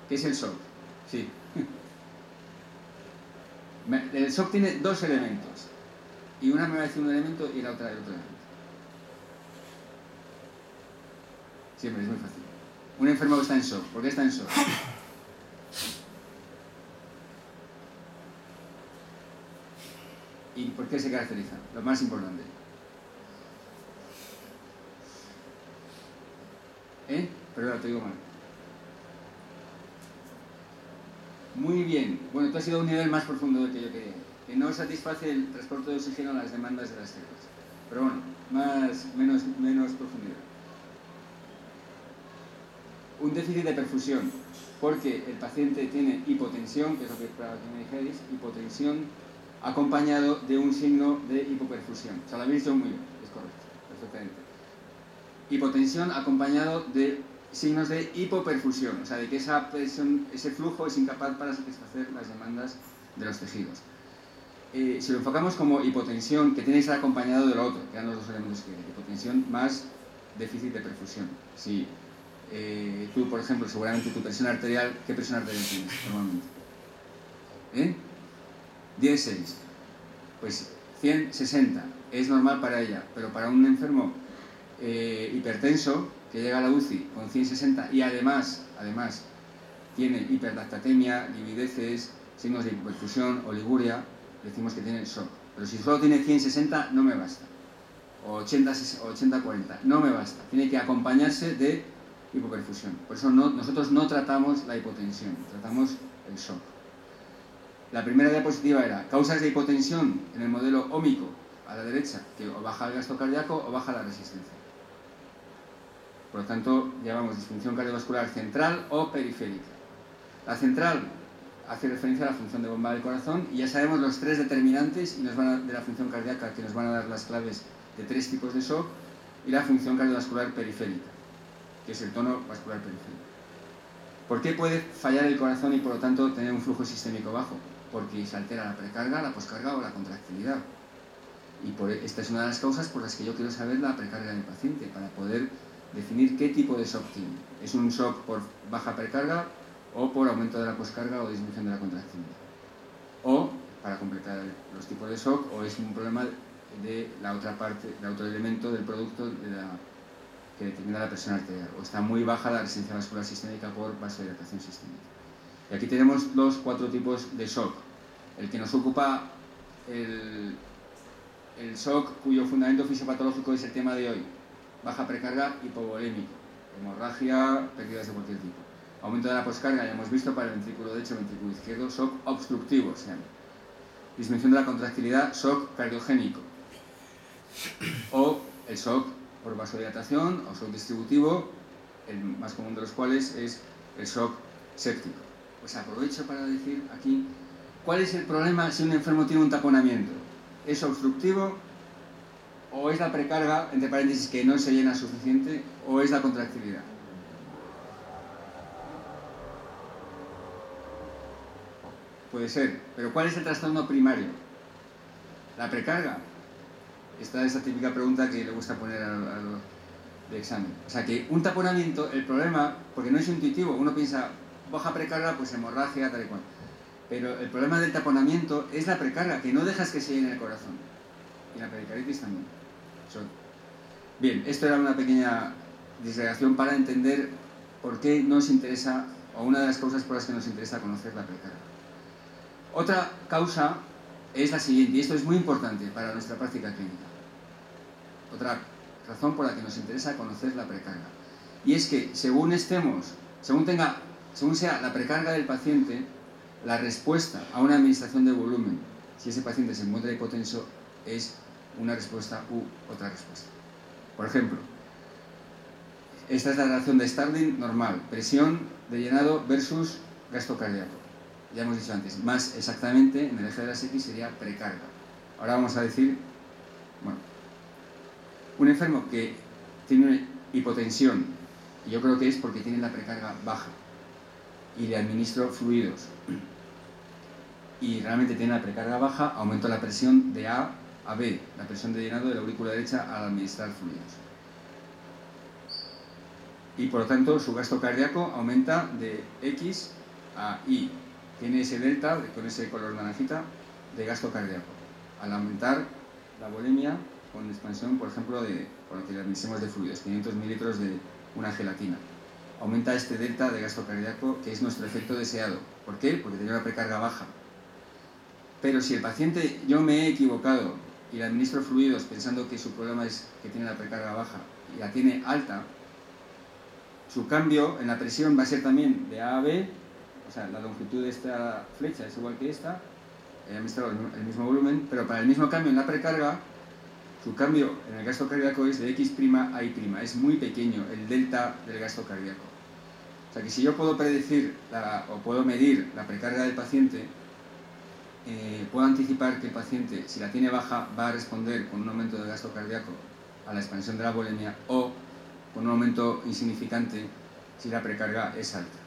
¿Qué es el shock? Sí. El shock tiene dos elementos. Y una me va a decir un elemento y la otra el otro elemento. Siempre es muy fácil. Un enfermo que está en shock. ¿Por qué está en shock? ¿Y por qué se caracteriza? Lo más importante. Perdón, te digo mal. Muy bien. Bueno, esto ha sido un nivel más profundo del que yo quería. Que no satisface el transporte de oxígeno a las demandas de las células. Pero bueno, menos profundidad. Un déficit de perfusión, porque el paciente tiene hipotensión, que es lo que esperaba que me dijerais, hipotensión acompañado de un signo de hipoperfusión. O sea, lo habéis dicho muy bien, es correcto, perfectamente. Hipotensión acompañado de signos de hipoperfusión, o sea, de que esa presión, ese flujo es incapaz para satisfacer las demandas de los tejidos. Si lo enfocamos como hipotensión, que tiene que estar acompañado de lo otro, que eran los dos elementos que hipotensión más déficit de perfusión. Si tú, por ejemplo, seguramente tu presión arterial, ¿qué presión arterial tienes normalmente? 10,6. Pues 160 es normal para ella, pero para un enfermo hipertenso que llega a la UCI con 160 y además tiene hiperlactatemia, livideces, signos de hipoperfusión, oliguria, decimos que tiene shock. Pero si solo tiene 160 no me basta, o 80-40 no me basta, tiene que acompañarse de hipoperfusión. Por eso nosotros no tratamos la hipotensión, tratamos el shock. La primera diapositiva era causas de hipotensión en el modelo ómico, a la derecha, que o baja el gasto cardíaco o baja la resistencia. Por lo tanto, llamamos disfunción cardiovascular central o periférica. La central hace referencia a la función de bomba del corazón y ya sabemos los tres determinantes y de la función cardíaca que nos van a dar las claves de tres tipos de shock, y la función cardiovascular periférica, que es el tono vascular periférico. ¿Por qué puede fallar el corazón y por lo tanto tener un flujo sistémico bajo? Porque se altera la precarga, la poscarga o la contractilidad. Y esta es una de las causas por las que yo quiero saber la precarga del paciente, para poder definir qué tipo de shock tiene. ¿Es un shock por baja precarga o por aumento de la poscarga o disminución de la contractilidad? O, para completar los tipos de shock, o es un problema de la otra parte, de otro elemento del producto que determina la presión arterial, o está muy baja la resistencia vascular sistémica por vasodilatación sistémica. Y aquí tenemos los 4 tipos de shock. El que nos ocupa, el shock cuyo fundamento fisiopatológico es el tema de hoy: baja precarga, hipovolémico, hemorragia, pérdidas de cualquier tipo. Aumento de la poscarga, ya hemos visto, para el ventrículo derecho, ventrículo izquierdo, shock obstructivo se llama. Disminución de la contractilidad, shock cardiogénico. O el shock por vasodilatación o shock distributivo, el más común de los cuales es el shock séptico. Pues aprovecho para decir aquí cuál es el problema si un enfermo tiene un taponamiento. ¿Es obstructivo o es la precarga, entre paréntesis, que no se llena suficiente, o es la contractilidad? Puede ser, pero ¿cuál es el trastorno primario? ¿La precarga? Esta es la típica pregunta que le gusta poner a los de examen. O sea que un taponamiento, el problema, porque no es intuitivo, uno piensa baja precarga, pues hemorragia, tal y cual. Pero el problema del taponamiento es la precarga, que no dejas que se llene el corazón. Y la pericarditis también. Bien, esto era una pequeña disgregación para entender por qué nos interesa, o una de las causas por las que nos interesa conocer la precarga. Otra causa es la siguiente, y esto es muy importante para nuestra práctica clínica. Otra razón por la que nos interesa conocer la precarga. Y es que según sea la precarga del paciente, la respuesta a una administración de volumen, si ese paciente se encuentra hipotenso, es una respuesta u otra respuesta. Por ejemplo, esta es la relación de Starling normal, presión de llenado versus gasto cardíaco. Ya hemos dicho antes, más exactamente en el eje de las X sería precarga. Ahora vamos a decir, bueno, un enfermo que tiene una hipotensión, y yo creo que es porque tiene la precarga baja, y le administro fluidos, y realmente tiene la precarga baja, aumento la presión de A a B, la presión de llenado de la aurícula derecha al administrar fluidos. Y por lo tanto su gasto cardíaco aumenta de X a Y. Tiene ese delta, con ese color naranjita, de gasto cardíaco. Al aumentar la volemia con expansión, por ejemplo, con lo que le administremos de fluidos, 500 mililitros de una gelatina. Aumenta este delta de gasto cardíaco, que es nuestro efecto deseado. ¿Por qué? Porque tiene una precarga baja. Pero si el paciente, yo me he equivocado y le administro fluidos pensando que su problema es que tiene la precarga baja y la tiene alta, su cambio en la presión va a ser también de A a B, o sea, la longitud de esta flecha es igual que esta, he administrado el mismo volumen, pero para el mismo cambio en la precarga, su cambio en el gasto cardíaco es de X' a Y', es muy pequeño el delta del gasto cardíaco. O sea que si yo puedo predecir o puedo medir la precarga del paciente, puedo anticipar que el paciente, si la tiene baja, va a responder con un aumento del gasto cardíaco a la expansión de la volemia, o con un aumento insignificante si la precarga es alta.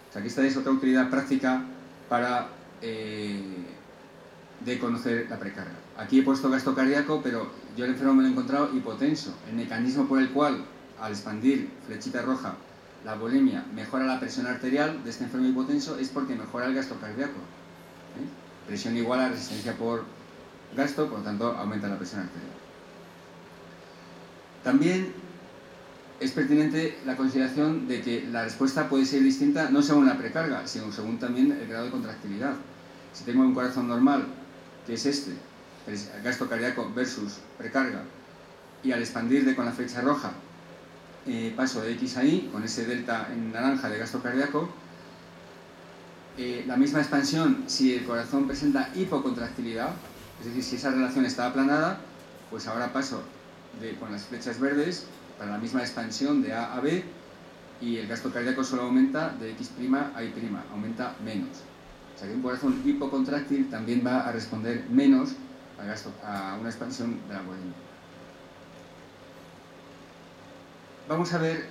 O sea que esta es otra utilidad práctica para de conocer la precarga. Aquí he puesto gasto cardíaco, pero yo el enfermo me lo he encontrado hipotenso. El mecanismo por el cual, al expandir, flechita roja, la volemia mejora la presión arterial de este enfermo hipotenso es porque mejora el gasto cardíaco. Presión igual a resistencia por gasto, por lo tanto aumenta la presión arterial. También es pertinente la consideración de que la respuesta puede ser distinta no según la precarga, sino según también el grado de contractilidad. Si tengo un corazón normal, que es este, el gasto cardíaco versus precarga, y al expandir con la flecha roja paso de X a Y, con ese delta en naranja de gasto cardíaco, la misma expansión si el corazón presenta hipocontractilidad, es decir, si esa relación está aplanada, pues ahora paso con las flechas verdes para la misma expansión de A a B, y el gasto cardíaco solo aumenta de X' a Y', aumenta menos. O sea que un corazón hipocontráctil también va a responder menos a una expansión de la algoritmo. Vamos a ver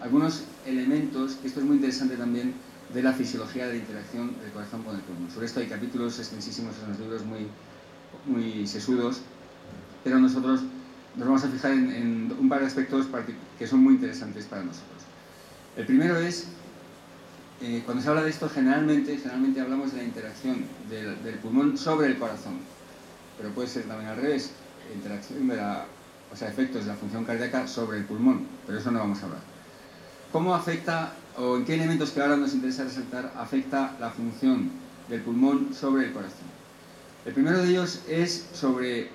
algunos elementos, que esto es muy interesante también, de la fisiología de la interacción del corazón con el pulmón. Sobre esto hay capítulos extensísimos en los libros muy sesudos, pero nosotros nos vamos a fijar en un par de aspectos que son muy interesantes para nosotros. El primero es, cuando se habla de esto, generalmente hablamos de la interacción del pulmón sobre el corazón, pero puede ser también al revés, interacción efectos de la función cardíaca sobre el pulmón, pero eso no vamos a hablar. ¿Cómo afecta, o en qué elementos que ahora nos interesa resaltar, afecta la función del pulmón sobre el corazón? El primero de ellos es sobre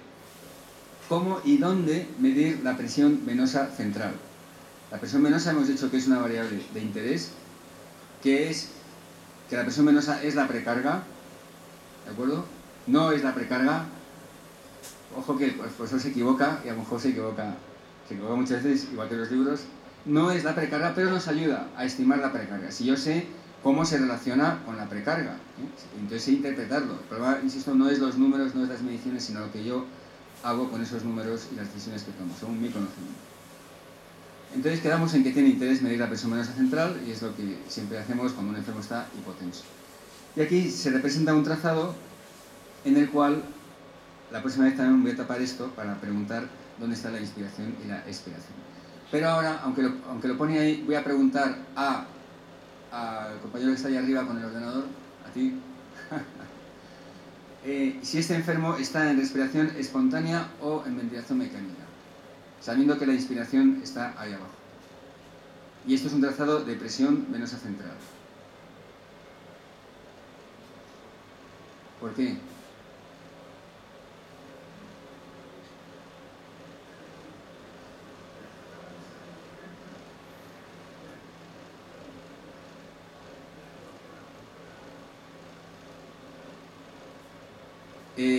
cómo y dónde medir la presión venosa central. La presión venosa hemos dicho que es una variable de interés, que la presión venosa es la precarga, ¿de acuerdo? No es la precarga. Ojo que el profesor se equivoca, y a lo mejor se equivoca muchas veces, igual que los libros. No es la precarga, pero nos ayuda a estimar la precarga. Si yo sé cómo se relaciona con la precarga, entonces sé interpretarlo. El problema, insisto, no es los números, no es las mediciones, sino lo que yo hago con esos números y las decisiones que tomo, según mi conocimiento. Entonces quedamos en que tiene interés medir la presión venosa central, y es lo que siempre hacemos cuando un enfermo está hipotenso. Y aquí se representa un trazado en el cual la próxima vez también voy a tapar esto para preguntar dónde está la inspiración y la expiración. Pero ahora, aunque lo pone ahí, voy a preguntar al compañero que está ahí arriba con el ordenador, a ti, si este enfermo está en respiración espontánea o en ventilación mecánica, sabiendo que la inspiración está ahí abajo. Y esto es un trazado de presión venosa central. ¿Por qué?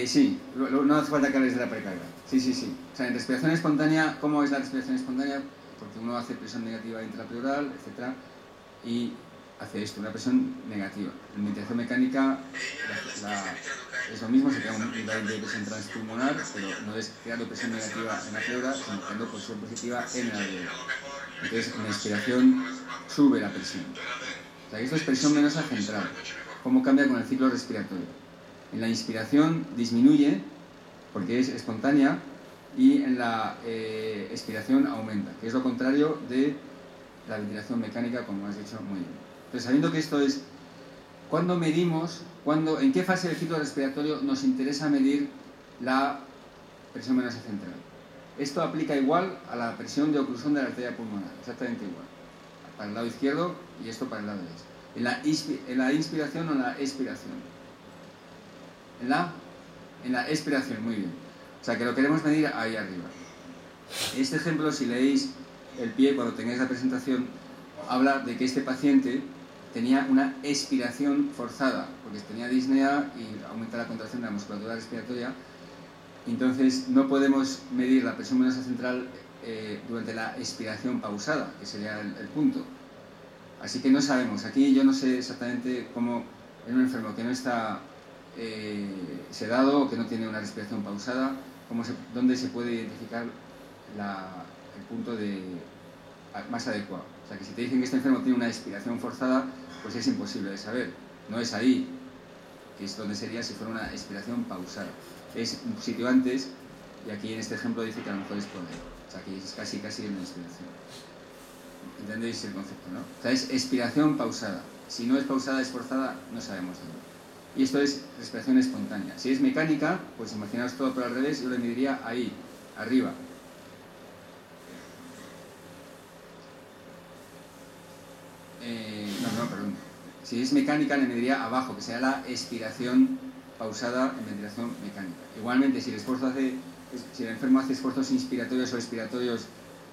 Sí, no hace falta que hables de la precarga. Sí. O sea, en respiración espontánea, ¿cómo es la respiración espontánea? Porque uno hace presión negativa intrapleural, etc. Y hace esto, una presión negativa. En ventilación mecánica es lo mismo, se crea un nivel de presión transpulmonar, pero no es creando presión negativa en la pleura, sino creando presión positiva en la alveolar. Entonces, en la expiración sube la presión. O sea, esto es presión venosa central. ¿Cómo cambia con el ciclo respiratorio? En la inspiración disminuye, porque es espontánea, y en la expiración aumenta, que es lo contrario de la ventilación mecánica, como has dicho muy bien. Entonces, sabiendo que esto es, ¿cuándo medimos, en qué fase del ciclo respiratorio nos interesa medir la presión venosa central? Esto aplica igual a la presión de oclusión de la arteria pulmonar, exactamente igual, para el lado izquierdo y esto para el lado derecho. En la inspiración o en la expiración. En la expiración, muy bien. O sea, que lo queremos medir ahí arriba. Este ejemplo, si leéis el pie cuando tengáis la presentación, habla de que este paciente tenía una expiración forzada, porque tenía disnea y aumenta la contracción de la musculatura respiratoria. Entonces, no podemos medir la presión venosa central durante la expiración pausada, que sería el punto. Así que no sabemos. Aquí yo no sé exactamente cómo en un enfermo que no está sedado o que no tiene una respiración pausada, dónde se puede identificar el punto más adecuado. O sea, que si te dicen que este enfermo tiene una expiración forzada, pues es imposible de saber. No es ahí, que es donde sería si fuera una expiración pausada. Es un sitio antes, y aquí en este ejemplo dice que a lo mejor es por ahí. O sea, que es casi en la expiración. ¿Entendéis el concepto, no? O sea, es expiración pausada. Si no es pausada, es forzada, no sabemos nada. Y esto es respiración espontánea. Si es mecánica, pues imaginaos todo por al revés, yo le mediría ahí, arriba. Perdón. Si es mecánica, le mediría abajo, que sea la expiración pausada en ventilación mecánica. Igualmente, si el enfermo hace esfuerzos inspiratorios o expiratorios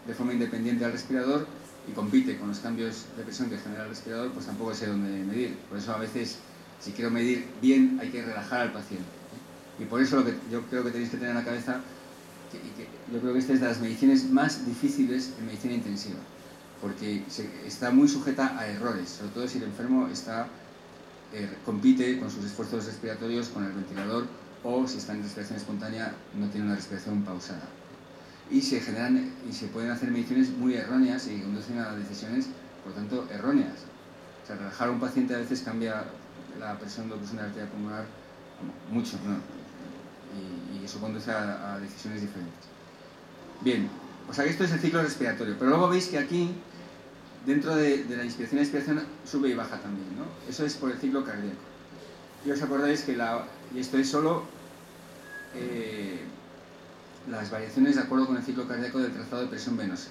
de forma independiente al respirador y compite con los cambios de presión que genera el respirador, pues tampoco sé dónde medir. Por eso a veces, si quiero medir bien, hay que relajar al paciente. Y por eso lo que yo creo que tenéis que tener en la cabeza, yo creo que esta es de las mediciones más difíciles en medicina intensiva, porque está muy sujeta a errores, sobre todo si el enfermo compite con sus esfuerzos respiratorios con el ventilador, o si está en respiración espontánea no tiene una respiración pausada. Y se pueden hacer mediciones muy erróneas y conducen a decisiones, por lo tanto, erróneas. O sea, relajar a un paciente a veces cambia la presión de oclusión de la arteria pulmonar mucho, ¿no? Y eso conduce a decisiones diferentes. Bien, o sea que esto es el ciclo respiratorio, pero luego veis que aquí, dentro de la inspiración y expiración, sube y baja también, ¿no? Eso es por el ciclo cardíaco. Y os acordáis que y esto es solo las variaciones de acuerdo con el ciclo cardíaco del trazado de presión venosa.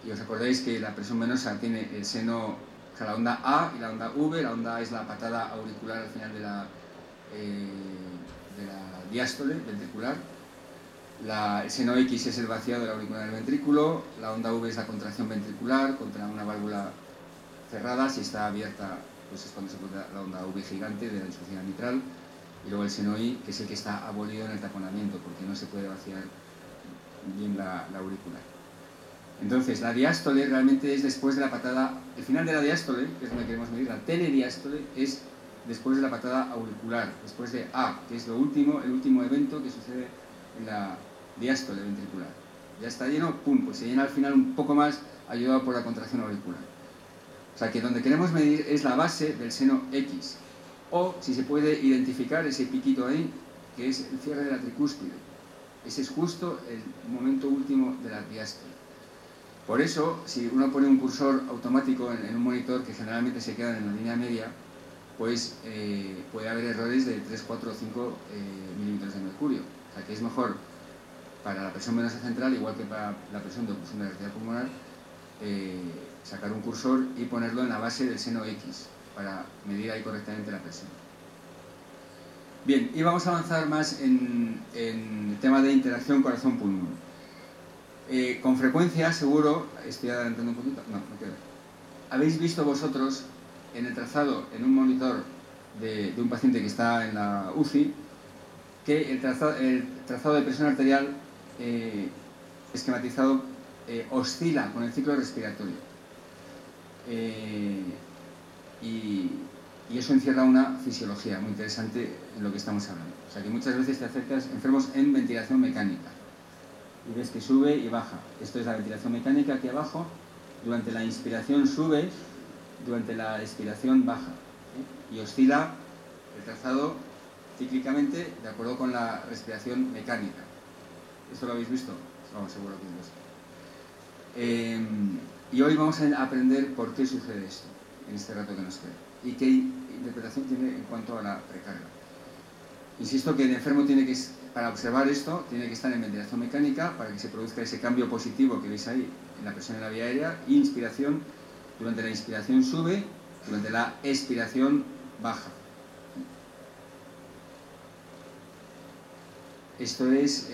Y os acordáis que la presión venosa tiene el seno, o sea, la onda A y la onda V. La onda A es la patada auricular al final de la diástole ventricular. El seno X es el vaciado del auricular del ventrículo. La onda V es la contracción ventricular contra una válvula cerrada. Si está abierta, pues es cuando se produce la onda V gigante de la insuficiencia mitral. Y luego el seno I, que es el que está abolido en el taponamiento, porque no se puede vaciar bien la aurícula. Entonces, la diástole realmente es después de la patada. El final de la diástole, que es donde queremos medir, la telediástole, es después de la patada auricular, después de A, que es el último evento que sucede en la diástole ventricular. Ya está lleno, pum, pues se llena al final un poco más, ayudado por la contracción auricular. O sea que donde queremos medir es la base del seno X. O, si se puede identificar ese piquito ahí, que es el cierre de la tricúspide. Ese es justo el momento último de la diástole. Por eso, si uno pone un cursor automático en un monitor, que generalmente se queda en la línea media, pues puede haber errores de 3, 4 o 5 milímetros de mercurio. O sea que es mejor para la presión venosa central, igual que para la presión de oclusión de la arteria pulmonar, sacar un cursor y ponerlo en la base del seno X, para medir ahí correctamente la presión. Bien, y vamos a avanzar más en el tema de interacción corazón-pulmón. Con frecuencia, seguro, estoy adelantando un poquito, no queda. ¿Habéis visto vosotros en el trazado, en un monitor de un paciente que está en la UCI, que el trazado de presión arterial esquematizado oscila con el ciclo respiratorio? Y eso encierra una fisiología muy interesante en lo que estamos hablando. O sea que muchas veces te acercas enfermos en ventilación mecánica y ves que sube y baja. Esto es la ventilación mecánica aquí abajo. Durante la inspiración sube, durante la expiración baja, y oscila el trazado cíclicamente de acuerdo con la respiración mecánica. ¿Esto lo habéis visto? No, seguro que lo sé. Y hoy vamos a aprender por qué sucede esto en este rato que nos queda y qué interpretación tiene en cuanto a la recarga. Insisto que el enfermo para observar esto, tiene que estar en ventilación mecánica para que se produzca ese cambio positivo que veis ahí en la presión en la vía aérea. Inspiración, durante la inspiración sube, durante la expiración baja. Esto es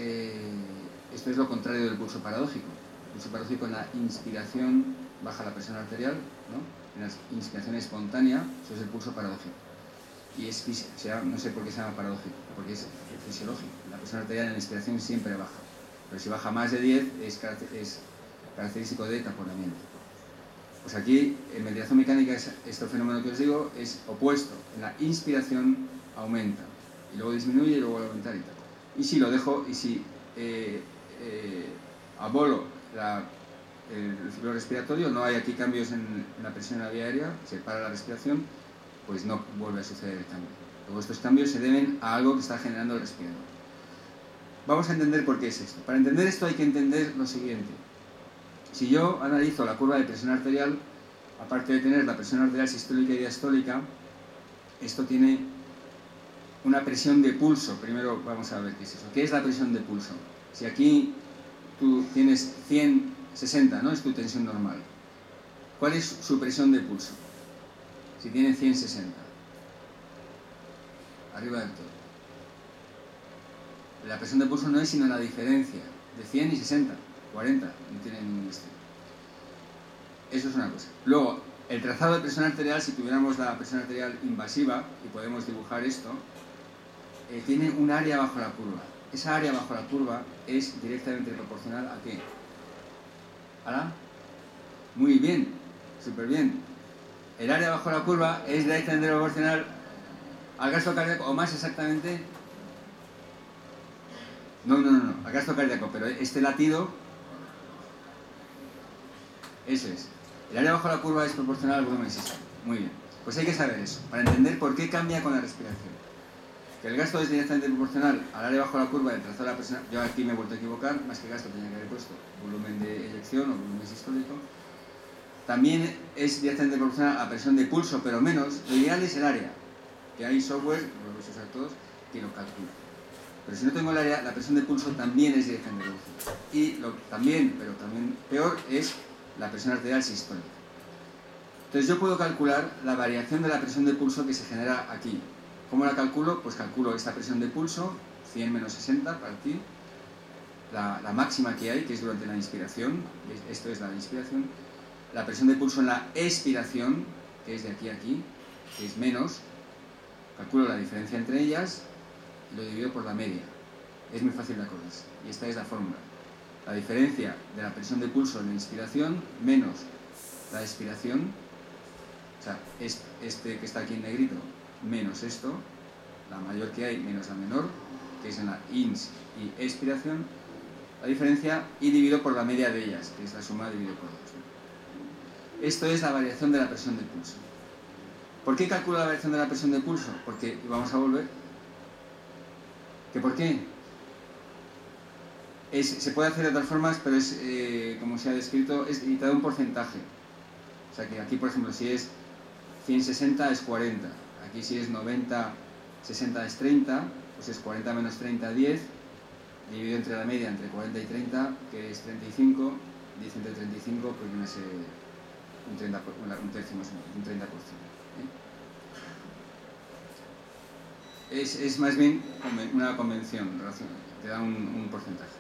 lo contrario del pulso paradójico. El pulso paradójico, en la inspiración baja la presión arterial, ¿no? En la inspiración espontánea, eso es el pulso paradójico. Y no sé por qué se llama paradójico, porque es fisiológico. La presión arterial en la inspiración siempre baja, pero si baja más de 10 es característico de taponamiento. Pues aquí, en ventilación mecánica, este fenómeno que os digo es opuesto. En la inspiración aumenta, y luego disminuye y luego vuelve a aumentar y tal. Y si lo dejo, y si abolo el ciclo respiratorio, no hay aquí cambios en la presión en la vía aérea, se para la respiración, pues no vuelve a suceder el cambio. Luego estos cambios se deben a algo que está generando el respirador. Vamos a entender por qué es esto. Para entender esto hay que entender lo siguiente. Si yo analizo la curva de presión arterial, aparte de tener la presión arterial sistólica y diastólica, esto tiene una presión de pulso. Primero vamos a ver qué es eso. ¿Qué es la presión de pulso? Si aquí tú tienes 160, ¿no? Es tu tensión normal. ¿Cuál es su presión de pulso? Si tiene 160. Arriba del todo. La presión de pulso no es sino la diferencia de 100 y 60, 40, no tiene ningún misterio. Eso es una cosa. Luego, el trazado de presión arterial, si tuviéramos la presión arterial invasiva, y podemos dibujar esto, tiene un área bajo la curva. Esa área bajo la curva es directamente proporcional ¿a qué? ¿A? Muy bien, súper bien. El área bajo la curva es directamente proporcional al gasto cardíaco, o más exactamente... No, al gasto cardíaco, pero este latido, eso es. El área bajo la curva es proporcional al volumen sistólico. Muy bien. Pues hay que saber eso, para entender por qué cambia con la respiración. Que el gasto es directamente proporcional al área bajo la curva del trazado de la presión. Yo aquí me he vuelto a equivocar, más que gasto tenía que haber puesto volumen de eyección o volumen sistólico. También es directamente proporcional a la presión de pulso, pero menos. Lo ideal es el área, que hay software, lo vais a usar todos, que lo calcula. Pero si no tengo el área, la presión de pulso también es directamente proporcional. Y también peor, es la presión arterial sistólica. Entonces yo puedo calcular la variación de la presión de pulso que se genera aquí. ¿Cómo la calculo? Pues calculo esta presión de pulso, 100 menos 60 para ti, la máxima que hay, que es durante la inspiración, esto es la inspiración, la presión de pulso en la expiración, que es de aquí a aquí, que es menos, calculo la diferencia entre ellas y lo divido por la media. Es muy fácil de acordarse. Y esta es la fórmula. La diferencia de la presión de pulso en la inspiración menos la expiración, o sea, este que está aquí en negrito, menos esto, la mayor que hay menos la menor, que es en la ins y expiración, la diferencia, y divido por la media de ellas, que es la suma dividido por 2. Esto es la variación de la presión de pulso. ¿Por qué calculo la variación de la presión de pulso? Porque, vamos a volver, ¿que por qué? Se puede hacer de otras formas, pero es, como se ha descrito, y te da un porcentaje. O sea que aquí, por ejemplo, si es 160 es 40. Aquí si es 90, 60 es 30, pues es 40 menos 30, 10, dividido entre la media, entre 40 y 30, que es 35, 10 entre 35, pues viene a ser un 30%, un tercio más o menos, un 30%. Es más bien una convención, te da un porcentaje.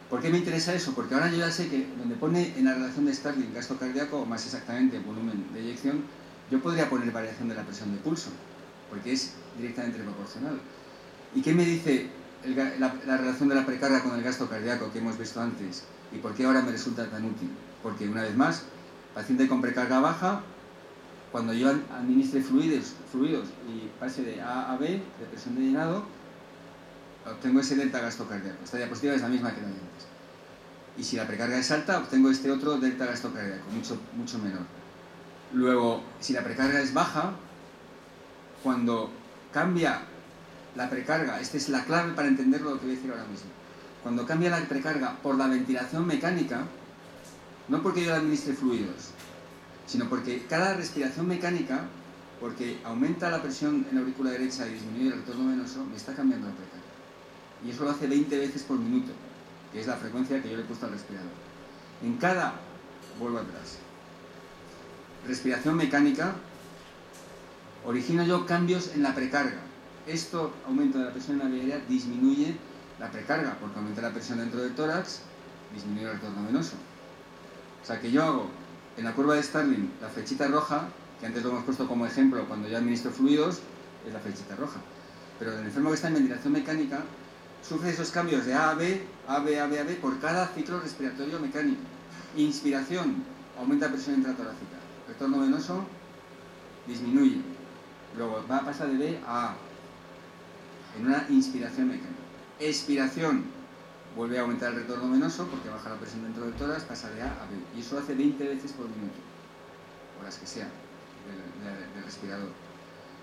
¿Por qué me interesa eso? Porque ahora yo ya sé que donde pone en la relación de Starling gasto cardíaco, o más exactamente volumen de eyección, yo podría poner variación de la presión de pulso, porque es directamente proporcional. ¿Y qué me dice la relación de la precarga con el gasto cardíaco que hemos visto antes? ¿Y por qué ahora me resulta tan útil? Porque, una vez más, paciente con precarga baja, cuando yo administre fluidos y pase de A a B, de presión de llenado, obtengo ese delta gasto cardíaco. Esta diapositiva es la misma que la de antes. Y si la precarga es alta, obtengo este otro delta gasto cardíaco, mucho menor. Luego, si la precarga es baja, cuando cambia la precarga, esta es la clave para entender lo que voy a decir ahora mismo. Cuando cambia la precarga por la ventilación mecánica, no porque yo administre fluidos, sino porque cada respiración mecánica, porque aumenta la presión en la aurícula derecha y disminuye el retorno venoso, me está cambiando la precarga. Y eso lo hace 20 veces por minuto, que es la frecuencia que yo le he puesto al respirador. En cada, vuelvo atrás, respiración mecánica, origino yo cambios en la precarga. Esto, aumento de la presión en la vía aérea, disminuye la precarga, porque aumenta la presión dentro del tórax, disminuye el retorno venoso. O sea que yo hago, en la curva de Starling, la flechita roja, que antes lo hemos puesto como ejemplo cuando yo administro fluidos, es la flechita roja. Pero el enfermo que está en ventilación mecánica sufre esos cambios de A a B, A, B, A, B, A, B, por cada ciclo respiratorio mecánico. Inspiración, aumenta la presión intratorácica. Retorno venoso, disminuye. Luego pasa de B a A, en una inspiración mecánica. Expiración, vuelve a aumentar el retorno venoso porque baja la presión dentro del tórax, pasa de A a B. Y eso lo hace 20 veces por minuto, o las que sean, del respirador.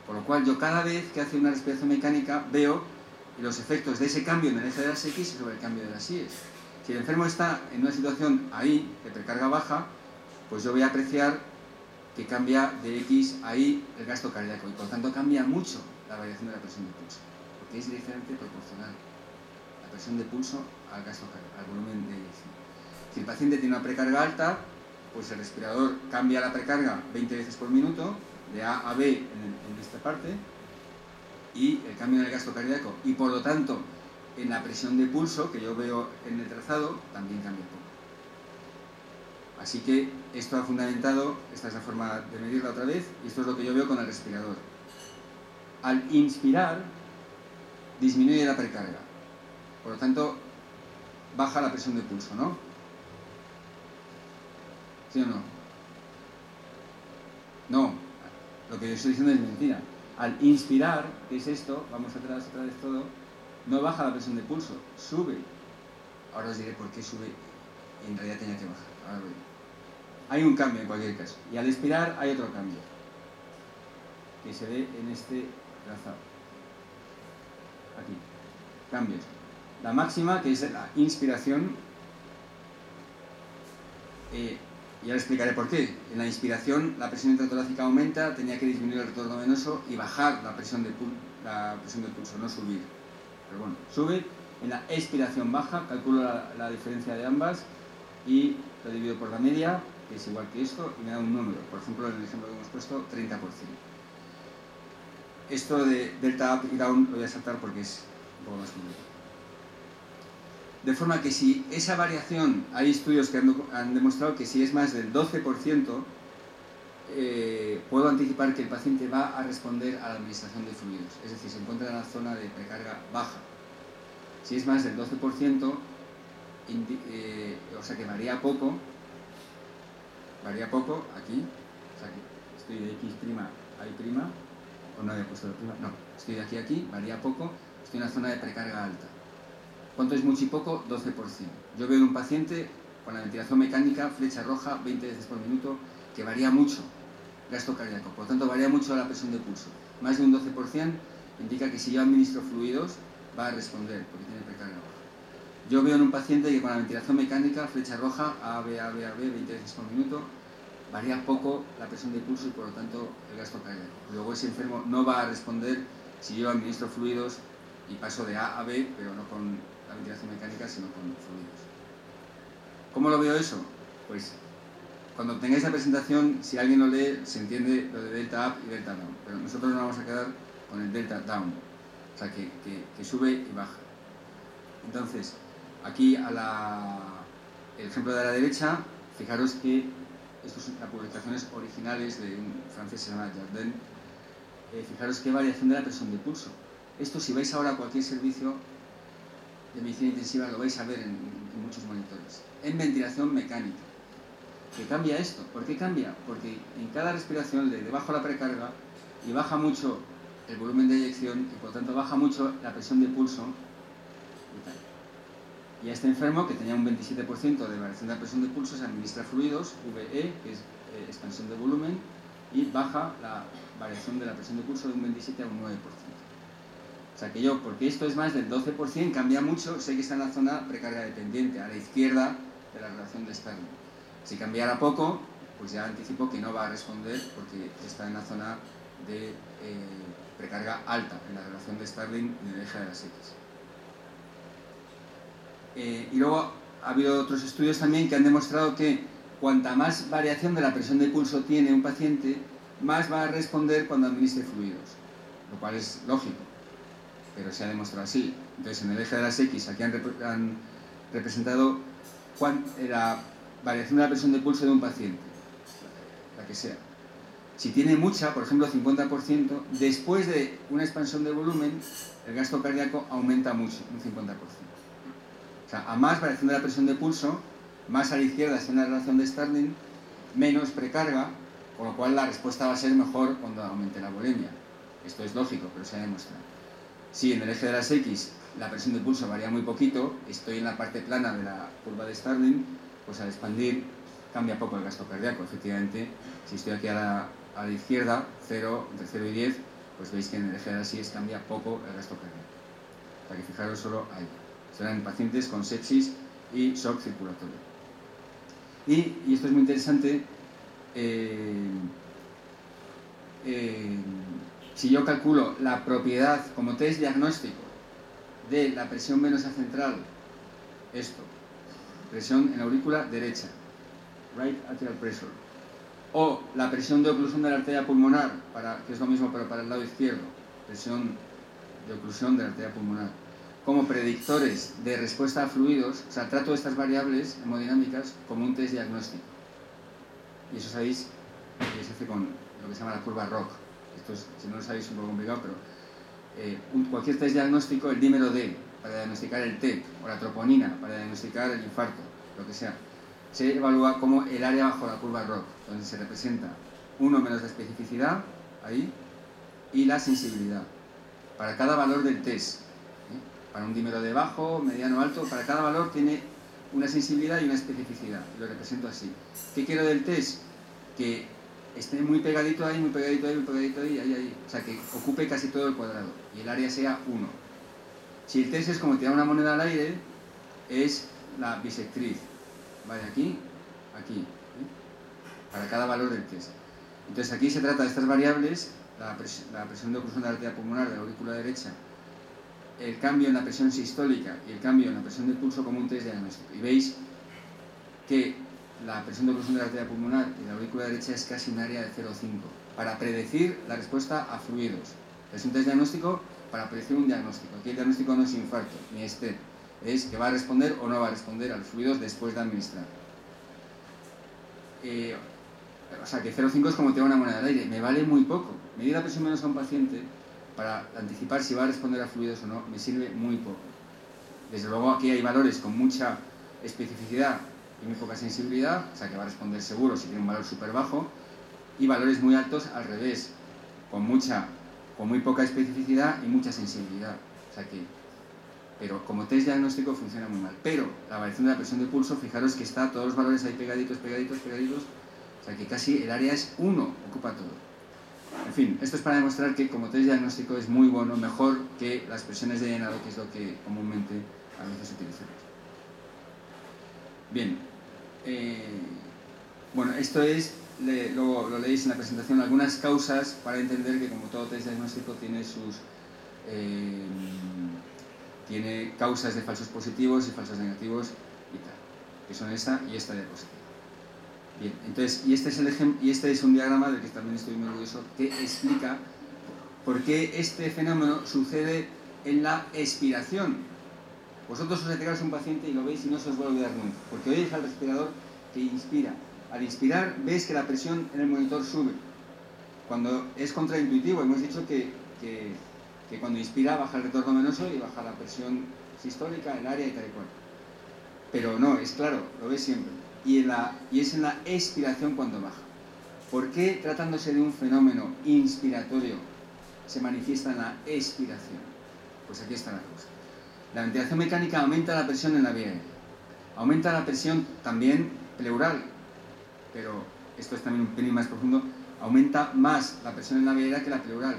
Por lo cual yo cada vez que hace una respiración mecánica veo los efectos de ese cambio en el eje de las X sobre el cambio de las Y. Si el enfermo está en una situación ahí, de precarga baja, pues yo voy a apreciar que cambia de X a Y el gasto cardíaco y por tanto cambia mucho la variación de la presión de pulso, porque es directamente proporcional la presión de pulso al gasto cardíaco, al volumen de eyección. Si el paciente tiene una precarga alta, pues el respirador cambia la precarga 20 veces por minuto, de A a B en esta parte, y el cambio en el gasto cardíaco, y por lo tanto en la presión de pulso, que yo veo en el trazado, también cambia poco. Así que esto ha fundamentado, esta es la forma de medirla otra vez, y esto es lo que yo veo con el respirador. Al inspirar, disminuye la precarga, por lo tanto, baja la presión de pulso, ¿no? ¿Sí o no? No, lo que yo estoy diciendo es mentira. Al inspirar, que es esto, vamos atrás otra vez todo, no baja la presión de pulso, sube. Ahora os diré por qué sube, en realidad tenía que bajar. Ahora voy. Hay un cambio en cualquier caso, y al expirar hay otro cambio, que se ve en este trazado. Aquí, cambios. La máxima, que es la inspiración, y ahora explicaré por qué. En la inspiración la presión intratorácica aumenta, tenía que disminuir el retorno venoso y bajar la presión del pulso, no subir. Pero bueno, sube. En la expiración baja, calculo la diferencia de ambas y lo divido por la media, que es igual que esto, y me da un número. Por ejemplo, en el ejemplo que hemos puesto, 30%. Esto de delta up y down lo voy a saltar porque es un poco más complicado. De forma que si esa variación, hay estudios que han demostrado que si es más del 12%, puedo anticipar que el paciente va a responder a la administración de fluidos. Es decir, se encuentra en la zona de precarga baja. Si es más del 12%, o sea que varía poco, aquí, o sea que estoy de X' a Y', o no había puesto de prima, no, estoy de aquí a aquí, varía poco, estoy en una zona de precarga alta. ¿Cuánto es mucho y poco? 12%. Yo veo en un paciente con la ventilación mecánica, flecha roja, 20 veces por minuto, que varía mucho gasto cardíaco, por lo tanto varía mucho la presión de pulso. Más de un 12% indica que si yo administro fluidos va a responder, porque tiene precarga baja. Yo veo en un paciente que con la ventilación mecánica, flecha roja, AB, 20 veces por minuto, varía poco la presión de pulso y por lo tanto el gasto cardíaco. Luego ese enfermo no va a responder si yo administro fluidos y paso de A a B, pero no con la ventilación mecánica, sino con fluidos. ¿Cómo lo veo eso? Pues cuando obtengáis la presentación, si alguien lo lee, se entiende lo de delta up y delta down, pero nosotros nos vamos a quedar con el delta down, o sea que sube y baja. Entonces, aquí el ejemplo de la derecha, fijaros que estas son las publicaciones originales de un francés que se llama Jardin. Fijaros qué variación de la presión de pulso. Esto, si vais ahora a cualquier servicio de medicina intensiva, lo vais a ver en muchos monitores. En ventilación mecánica. ¿Qué cambia esto? ¿Por qué cambia? Porque en cada respiración le bajo la precarga y baja mucho el volumen de eyección y por tanto baja mucho la presión de pulso y tal. Y a este enfermo, que tenía un 27% de variación de la presión de pulso, se administra fluidos, VE, que es expansión de volumen, y baja la variación de la presión de pulso de un 27 a un 9%. O sea que yo, porque esto es más del 12%, cambia mucho, sé que está en la zona precarga dependiente, a la izquierda de la relación de Starling. Si cambiara poco, pues ya anticipo que no va a responder porque está en la zona de precarga alta, en la relación de Starling en el eje de las X. Y luego ha habido otros estudios también que han demostrado que cuanta más variación de la presión de pulso tiene un paciente, más va a responder cuando administre fluidos, lo cual es lógico, pero se ha demostrado así. Entonces, en el eje de las X, aquí han representado la variación de la presión de pulso de un paciente, la que sea. Si tiene mucha, por ejemplo 50%, después de una expansión de volumen, el gasto cardíaco aumenta mucho, un 50%. O sea, a más variación de la presión de pulso, más a la izquierda está en la relación de Starling, menos precarga, con lo cual la respuesta va a ser mejor cuando aumente la volemia. Esto es lógico, pero se ha demostrado. Si en el eje de las X la presión de pulso varía muy poquito, estoy en la parte plana de la curva de Starling, pues al expandir cambia poco el gasto cardíaco. Efectivamente, si estoy aquí a la izquierda, entre 0 y 10, pues veis que en el eje de las X cambia poco el gasto cardíaco. Para que fijaros solo ahí. Serán pacientes con sepsis y shock circulatorio. Y esto es muy interesante, si yo calculo la propiedad como test diagnóstico de la presión venosa central, esto, presión en la aurícula derecha, right atrial pressure, o la presión de oclusión de la arteria pulmonar, que es lo mismo pero para el lado izquierdo, presión de oclusión de la arteria pulmonar, como predictores de respuesta a fluidos, o sea, trato estas variables hemodinámicas como un test diagnóstico. Y eso sabéis que se hace con lo que se llama la curva ROC. Esto es, si no lo sabéis, es un poco complicado, pero cualquier test diagnóstico, el dímero D para diagnosticar el TEP, o la troponina para diagnosticar el infarto, lo que sea, se evalúa como el área bajo la curva ROC, donde se representa 1 menos la especificidad, ahí, y la sensibilidad, para cada valor del test. Para un dímero D bajo, mediano, alto, para cada valor tiene una sensibilidad y una especificidad. Lo represento así. ¿Qué quiero del test? Que esté muy pegadito ahí, muy pegadito ahí, muy pegadito ahí, ahí. O sea, que ocupe casi todo el cuadrado y el área sea 1. Si el test es como tirar una moneda al aire, es la bisectriz. Va de aquí a aquí, para cada valor del test. Entonces aquí se trata de estas variables, la presión de oclusión de la arteria pulmonar de la aurícula derecha, el cambio en la presión sistólica y el cambio en la presión del pulso como un test diagnóstico. Y veis que la presión de oclusión de la arteria pulmonar y de la aurícula derecha es casi un área de 0,5 para predecir la respuesta a fluidos. Es un test diagnóstico para predecir un diagnóstico. Aquí el diagnóstico no es infarto, ni es que va a responder o no va a responder a los fluidos después de administrar. O sea que 0,5 es como tirar una moneda al aire, me vale muy poco. Medir la presión venosa a un paciente para anticipar si va a responder a fluidos o no, me sirve muy poco. Desde luego aquí hay valores con mucha especificidad y muy poca sensibilidad, o sea que va a responder seguro si tiene un valor súper bajo, y valores muy altos al revés, con muy poca especificidad y mucha sensibilidad. O sea que, pero como test diagnóstico funciona muy mal. Pero la variación de la presión del pulso, fijaros que está todos los valores ahí pegaditos, pegaditos, pegaditos, o sea que casi el área es 1, ocupa todo. En fin, esto es para demostrar que como test diagnóstico es muy bueno, mejor que las presiones de llenado, que es lo que comúnmente a veces utilizamos. Bien, bueno, esto es, luego lo leéis en la presentación, algunas causas para entender que como todo test diagnóstico tiene causas de falsos positivos y falsos negativos y tal, que son esta y esta diapositiva. Bien, entonces, y este es el ejemplo, y este es un diagrama del que también estoy muy orgulloso, que explica por qué este fenómeno sucede en la expiración. Vosotros os acercáis a un paciente y lo veis y no se os va a olvidar nunca, porque oís al respirador que inspira. Al inspirar ves que la presión en el monitor sube. Cuando es contraintuitivo, hemos dicho que cuando inspira baja el retorno venoso y baja la presión sistólica, el área y tal y cual. Pero no, es claro, lo ves siempre. Y es en la expiración cuando baja. ¿Por qué, tratándose de un fenómeno inspiratorio, se manifiesta en la expiración? Pues aquí está la cosa. La ventilación mecánica aumenta la presión en la vía aérea. Aumenta la presión también pleural, pero esto es también un pelín más profundo, aumenta más la presión en la vía aérea que la pleural.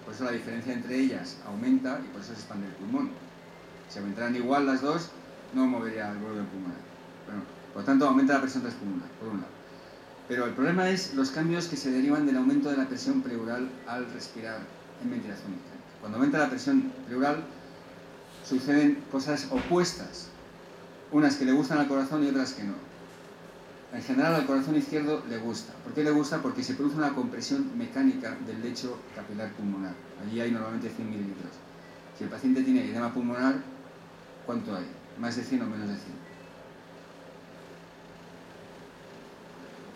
Por eso la diferencia entre ellas aumenta y por eso se expande el pulmón. Si aumentaran igual las dos, no movería el volumen pulmonar. Bueno, por lo tanto, aumenta la presión transpulmonar, por un lado. Pero el problema es los cambios que se derivan del aumento de la presión pleural al respirar en ventilación mecánica. Cuando aumenta la presión pleural, suceden cosas opuestas. Unas que le gustan al corazón y otras que no. En general, al corazón izquierdo le gusta. ¿Por qué le gusta? Porque se produce una compresión mecánica del lecho capilar pulmonar. Allí hay normalmente 100 mililitros. Si el paciente tiene edema pulmonar, ¿cuánto hay? ¿Más de 100 o menos de 100?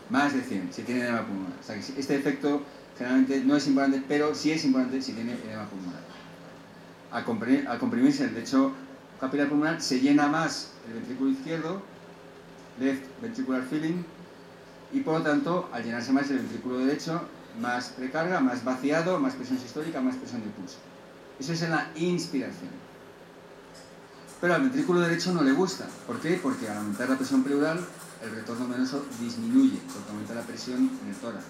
Más de 100, si tiene edema pulmonar. O sea que este efecto generalmente no es importante, pero sí es importante si tiene edema pulmonar. Al comprimirse el lecho capilar pulmonar, se llena más el ventrículo izquierdo, left ventricular filling, y por lo tanto, al llenarse más el ventrículo derecho, más precarga, más vaciado, más presión sistólica, más presión de pulso. Eso es en la inspiración. Pero al ventrículo derecho no le gusta. ¿Por qué? Porque al aumentar la presión pleural, el retorno venoso disminuye, porque aumenta la presión en el tórax.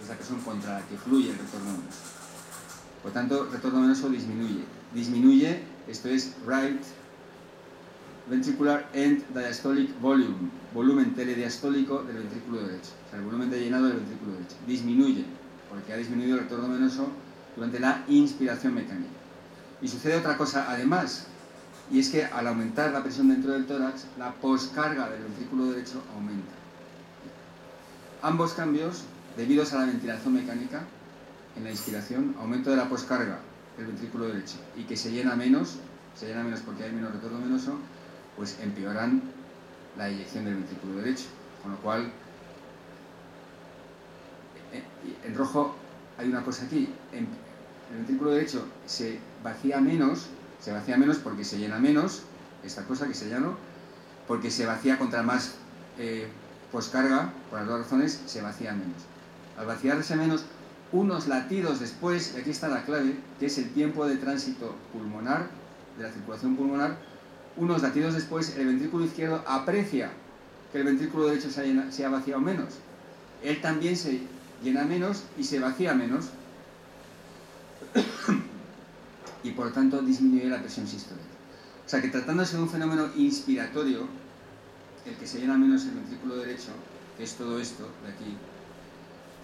Es la presión contra la que fluye el retorno venoso. Por tanto, el retorno venoso disminuye. Disminuye, esto es right ventricular end diastolic volume, volumen telediastólico del ventrículo derecho. O sea, el volumen de llenado del ventrículo derecho. Disminuye. porque ha disminuido el retorno venoso durante la inspiración mecánica. Y sucede otra cosa además, y es que al aumentar la presión dentro del tórax, la poscarga del ventrículo derecho aumenta. Ambos cambios, debidos a la ventilación mecánica, en la inspiración, aumento de la poscarga del ventrículo derecho y que se llena menos porque hay menos retorno venoso, pues empeoran la eyección del ventrículo derecho. Con lo cual, en rojo hay una cosa aquí, el ventrículo derecho se vacía menos porque se llena menos, esta cosa que se llama, porque se vacía contra más poscarga, por las dos razones, se vacía menos. Al vaciarse menos, unos latidos después, y aquí está la clave, que es el tiempo de tránsito pulmonar, de la circulación pulmonar, unos latidos después el ventrículo izquierdo aprecia que el ventrículo derecho se ha vaciado menos. Él también se llena menos y se vacía menos. Y por lo tanto disminuye la presión sistólica. O sea que tratándose de un fenómeno inspiratorio, el que se llena menos el ventrículo derecho, que es todo esto de aquí,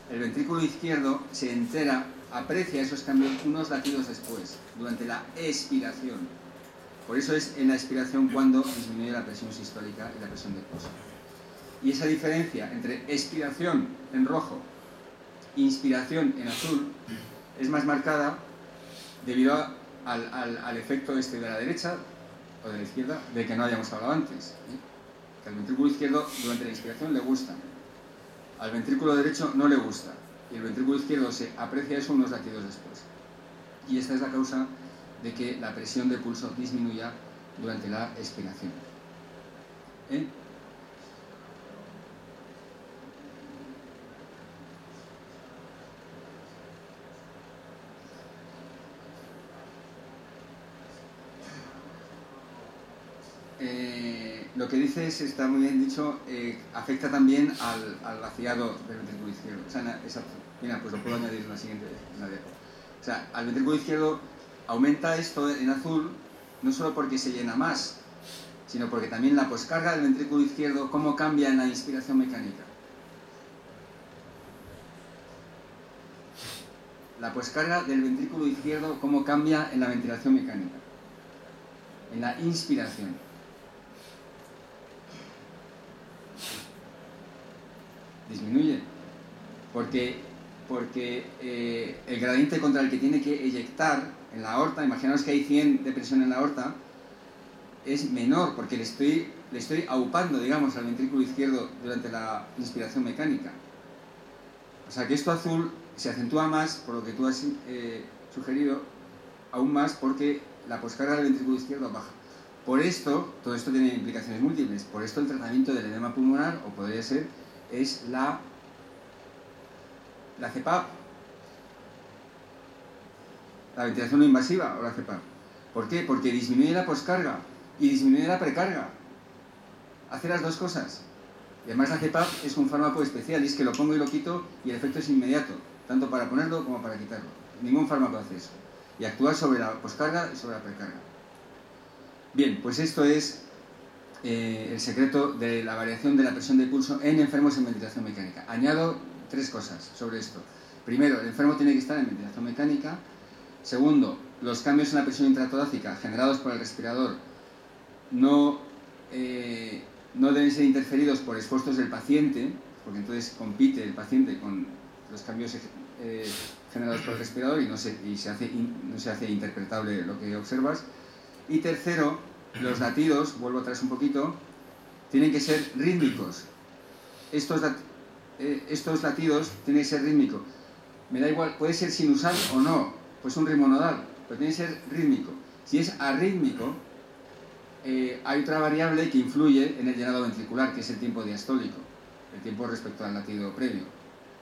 el ventrículo izquierdo se entera, aprecia esos cambios unos latidos después, durante la expiración. Por eso es en la expiración cuando disminuye la presión sistólica y la presión del pulso. Y esa diferencia entre expiración en rojo e inspiración en azul es más marcada debido al efecto este de la derecha o de la izquierda, de que no hayamos hablado antes. Que al ventrículo izquierdo durante la inspiración le gusta, al ventrículo derecho no le gusta, y el ventrículo izquierdo se aprecia eso unos latidos después. Y esta es la causa de que la presión del pulso disminuya durante la expiración. Lo que dices está muy bien dicho, afecta también al vaciado del ventrículo izquierdo. O sea, exacto. Mira, pues lo puedo añadir en la siguiente. O sea, al ventrículo izquierdo aumenta esto en azul, no solo porque se llena más, sino porque también la poscarga del ventrículo izquierdo, cómo cambia en la inspiración mecánica. La poscarga del ventrículo izquierdo, cómo cambia en la ventilación mecánica, en la inspiración. Disminuye, porque el gradiente contra el que tiene que eyectar en la aorta, imaginaos que hay 100 de presión en la aorta, es menor, porque le estoy aupando, digamos, al ventrículo izquierdo durante la inspiración mecánica. O sea que esto azul se acentúa más, por lo que tú has sugerido, aún más porque la poscarga del ventrículo izquierdo baja. Por esto, todo esto tiene implicaciones múltiples, por esto el tratamiento del edema pulmonar, o podría ser, es la CPAP, la ventilación no invasiva o la CPAP. ¿Por qué? Porque disminuye la poscarga y disminuye la precarga. Hace las dos cosas. Y además la CPAP es un fármaco especial, y es que lo pongo y lo quito y el efecto es inmediato, tanto para ponerlo como para quitarlo. Ningún fármaco hace eso. Y actúa sobre la poscarga y sobre la precarga. Bien, pues esto es el secreto de la variación de la presión de pulso en enfermos en ventilación mecánica. Añado 3 cosas sobre esto. Primero, el enfermo tiene que estar en ventilación mecánica. Segundo, los cambios en la presión intratorácica generados por el respirador no deben ser interferidos por esfuerzos del paciente, porque entonces compite el paciente con los cambios generados por el respirador y no se hace interpretable lo que observas. Y tercero, los latidos, vuelvo atrás un poquito, tienen que ser rítmicos. Estos latidos tienen que ser rítmicos. Me da igual, puede ser sinusal o no, pues un ritmo nodal, pero tiene que ser rítmico. Si es arrítmico, hay otra variable que influye en el llenado ventricular, que es el tiempo diastólico, el tiempo respecto al latido previo.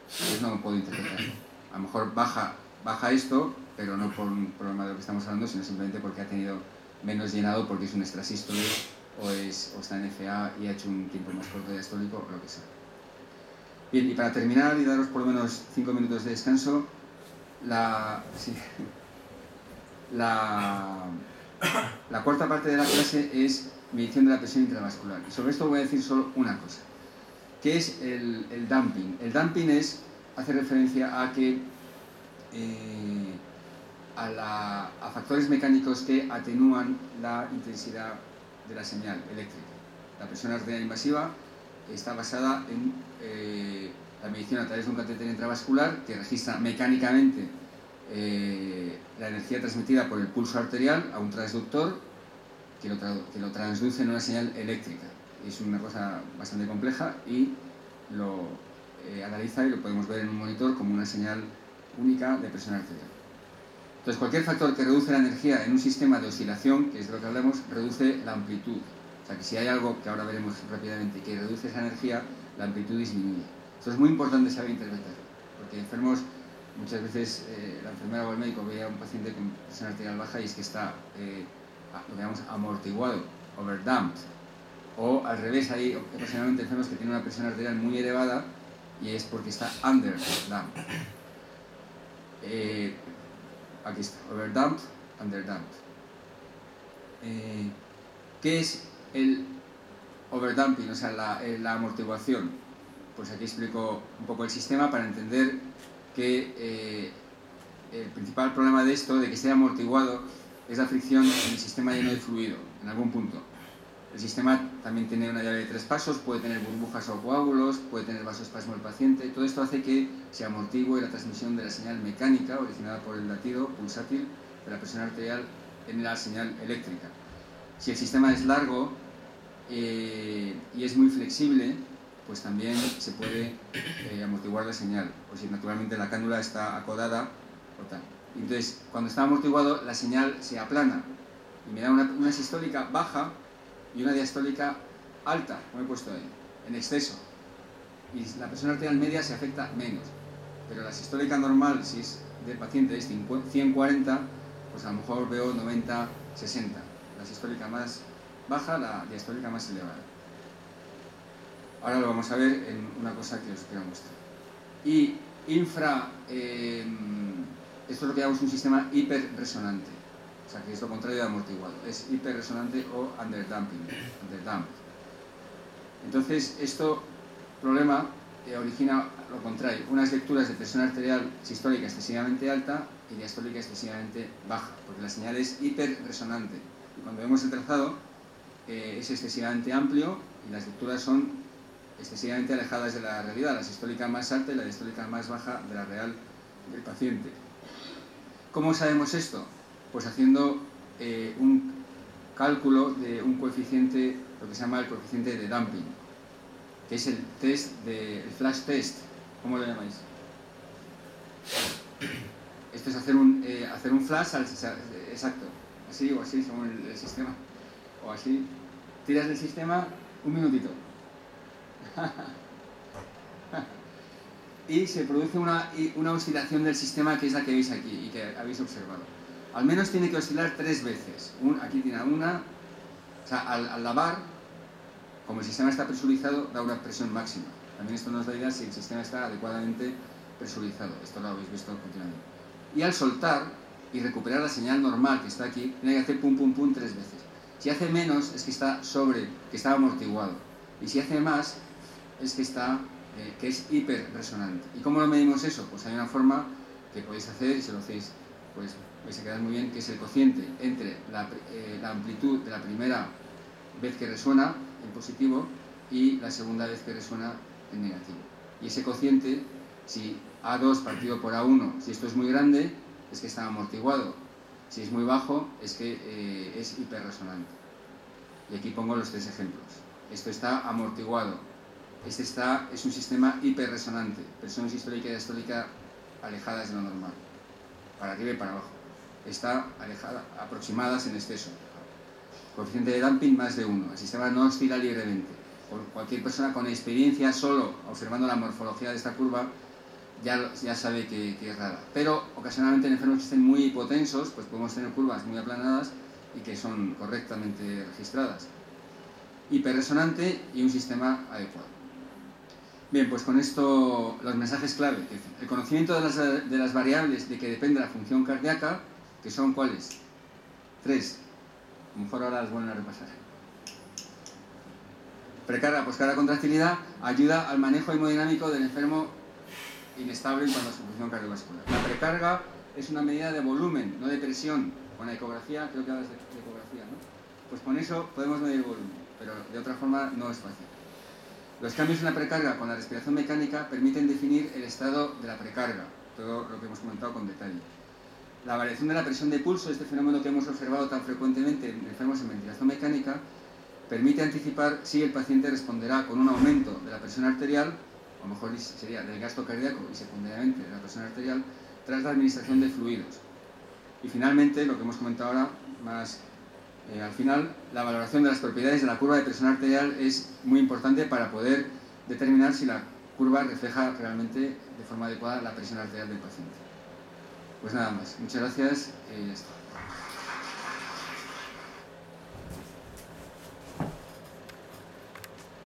Entonces no puedo interpretarlo. A lo mejor baja esto, pero no por un problema de lo que estamos hablando, sino simplemente porque ha tenido menos llenado, porque es un extrasístole o está en FA y ha hecho un tiempo más corto diastólico o lo que sea. Bien, y para terminar y daros por lo menos 5 minutos de descanso, la cuarta parte de la clase es medición de la presión intravascular. Y sobre esto voy a decir solo una cosa, que es el dumping. El dumping hace referencia a que a factores mecánicos que atenúan la intensidad de la señal eléctrica. La presión arterial invasiva está basada en la medición a través de un catéter intravascular que registra mecánicamente la energía transmitida por el pulso arterial a un transductor que lo transduce en una señal eléctrica. Es una cosa bastante compleja y lo analiza y lo podemos ver en un monitor como una señal única de presión arterial. Entonces, cualquier factor que reduce la energía en un sistema de oscilación, que es de lo que hablamos, reduce la amplitud. O sea, que si hay algo que ahora veremos rápidamente que reduce esa energía, la amplitud disminuye. Esto es muy importante saber interpretar, porque enfermos, muchas veces la enfermera o el médico veía a un paciente con presión arterial baja y es que está, lo que llamamos amortiguado, overdamped. O al revés, hay ocasionalmente enfermos que tienen una presión arterial muy elevada y es porque está underdamped. Aquí está, overdamped, underdamped. ¿Qué es el overdamping, o sea, la amortiguación? Pues aquí explico un poco el sistema para entender que el principal problema de esto, de que esté amortiguado, es la fricción en el sistema lleno de fluido, en algún punto. El sistema también tiene una llave de 3 pasos, puede tener burbujas o coágulos, puede tener vasoespasmo del paciente. Todo esto hace que se amortigue la transmisión de la señal mecánica originada por el latido pulsátil de la presión arterial en la señal eléctrica. Si el sistema es largo y es muy flexible, pues también se puede amortiguar la señal, o si naturalmente la cánula está acodada o tal. Entonces, cuando está amortiguado, la señal se aplana y me da una sistólica baja y una diastólica alta, como he puesto ahí, en exceso. Y la presión arterial media se afecta menos. Pero la sistólica normal, si es del paciente es 140, pues a lo mejor veo 90, 60. La sistólica más baja, la diastólica más elevada. Ahora lo vamos a ver en una cosa que os quiero mostrar. Y esto es lo que llamamos un sistema hiperresonante. O sea, que es lo contrario de amortiguado. Es hiperresonante o underdamped. Entonces, problema origina lo contrario. Unas lecturas de presión arterial sistólica excesivamente alta y diastólica excesivamente baja, porque la señal es hiperresonante. Y cuando vemos el trazado, es excesivamente amplio y las lecturas son excesivamente alejadas de la realidad. La sistólica más alta y la diastólica más baja de la real del paciente. ¿Cómo sabemos esto? Pues haciendo un cálculo de un coeficiente, lo que se llama el coeficiente de damping, que es el flash test. ¿Cómo lo llamáis? Esto es hacer un flash exacto, así o así según el sistema, o así. Tiras del sistema un minutito y se produce una oscilación del sistema, que es la que veis aquí y que habéis observado. Al menos tiene que oscilar 3 veces. Aquí tiene una, o sea, al lavar, como el sistema está presurizado, da una presión máxima. También esto nos da idea si el sistema está adecuadamente presurizado. Esto lo habéis visto continuamente. Y al soltar y recuperar la señal normal que está aquí, tiene que hacer pum pum pum 3 veces. Si hace menos, es que está amortiguado. Y si hace más, es que es hiperresonante. ¿Y cómo lo medimos eso? Pues hay una forma que podéis hacer, y si lo hacéis, pues vais a quedar muy bien, que es el cociente entre la amplitud de la primera vez que resuena en positivo y la segunda vez que resuena en negativo. Y ese cociente, si A2 partido por A1, si esto es muy grande, es que está amortiguado. Si es muy bajo, es que es hiperresonante. Y aquí pongo los 3 ejemplos. Esto está amortiguado. Este es un sistema hiperresonante. Presión sistólica y diastólica alejadas de lo normal. Para arriba y para abajo. Está aproximadas en exceso. Coeficiente de damping más de 1. El sistema no oscila libremente. Cualquier persona con experiencia, solo observando la morfología de esta curva, ya sabe que es rara. Pero ocasionalmente en enfermos que estén muy hipotensos, pues podemos tener curvas muy aplanadas y que son correctamente registradas. Hiperresonante y un sistema adecuado. Bien, pues con esto los mensajes clave. El conocimiento de las variables de que depende la función cardíaca, que son ¿cuáles? 3. A lo mejor ahora las vuelven a repasar. Precarga, poscarga, contractilidad ayuda al manejo hemodinámico del enfermo inestable en cuanto a su función cardiovascular. La precarga es una medida de volumen, no de presión. Con la ecografía, creo que hablas de ecografía, ¿no? Pues con eso podemos medir el volumen, pero de otra forma no es fácil. Los cambios en la precarga con la respiración mecánica permiten definir el estado de la precarga, todo lo que hemos comentado con detalle. La variación de la presión de pulso, este fenómeno que hemos observado tan frecuentemente en enfermos en ventilación mecánica, permite anticipar si el paciente responderá con un aumento de la presión arterial, o mejor sería del gasto cardíaco y secundariamente de la presión arterial, tras la administración de fluidos. Y finalmente, lo que hemos comentado ahora, más al final, la valoración de las propiedades de la curva de presión arterial es muy importante para poder determinar si la curva refleja realmente de forma adecuada la presión arterial del paciente. Pues nada más, muchas gracias y ya está.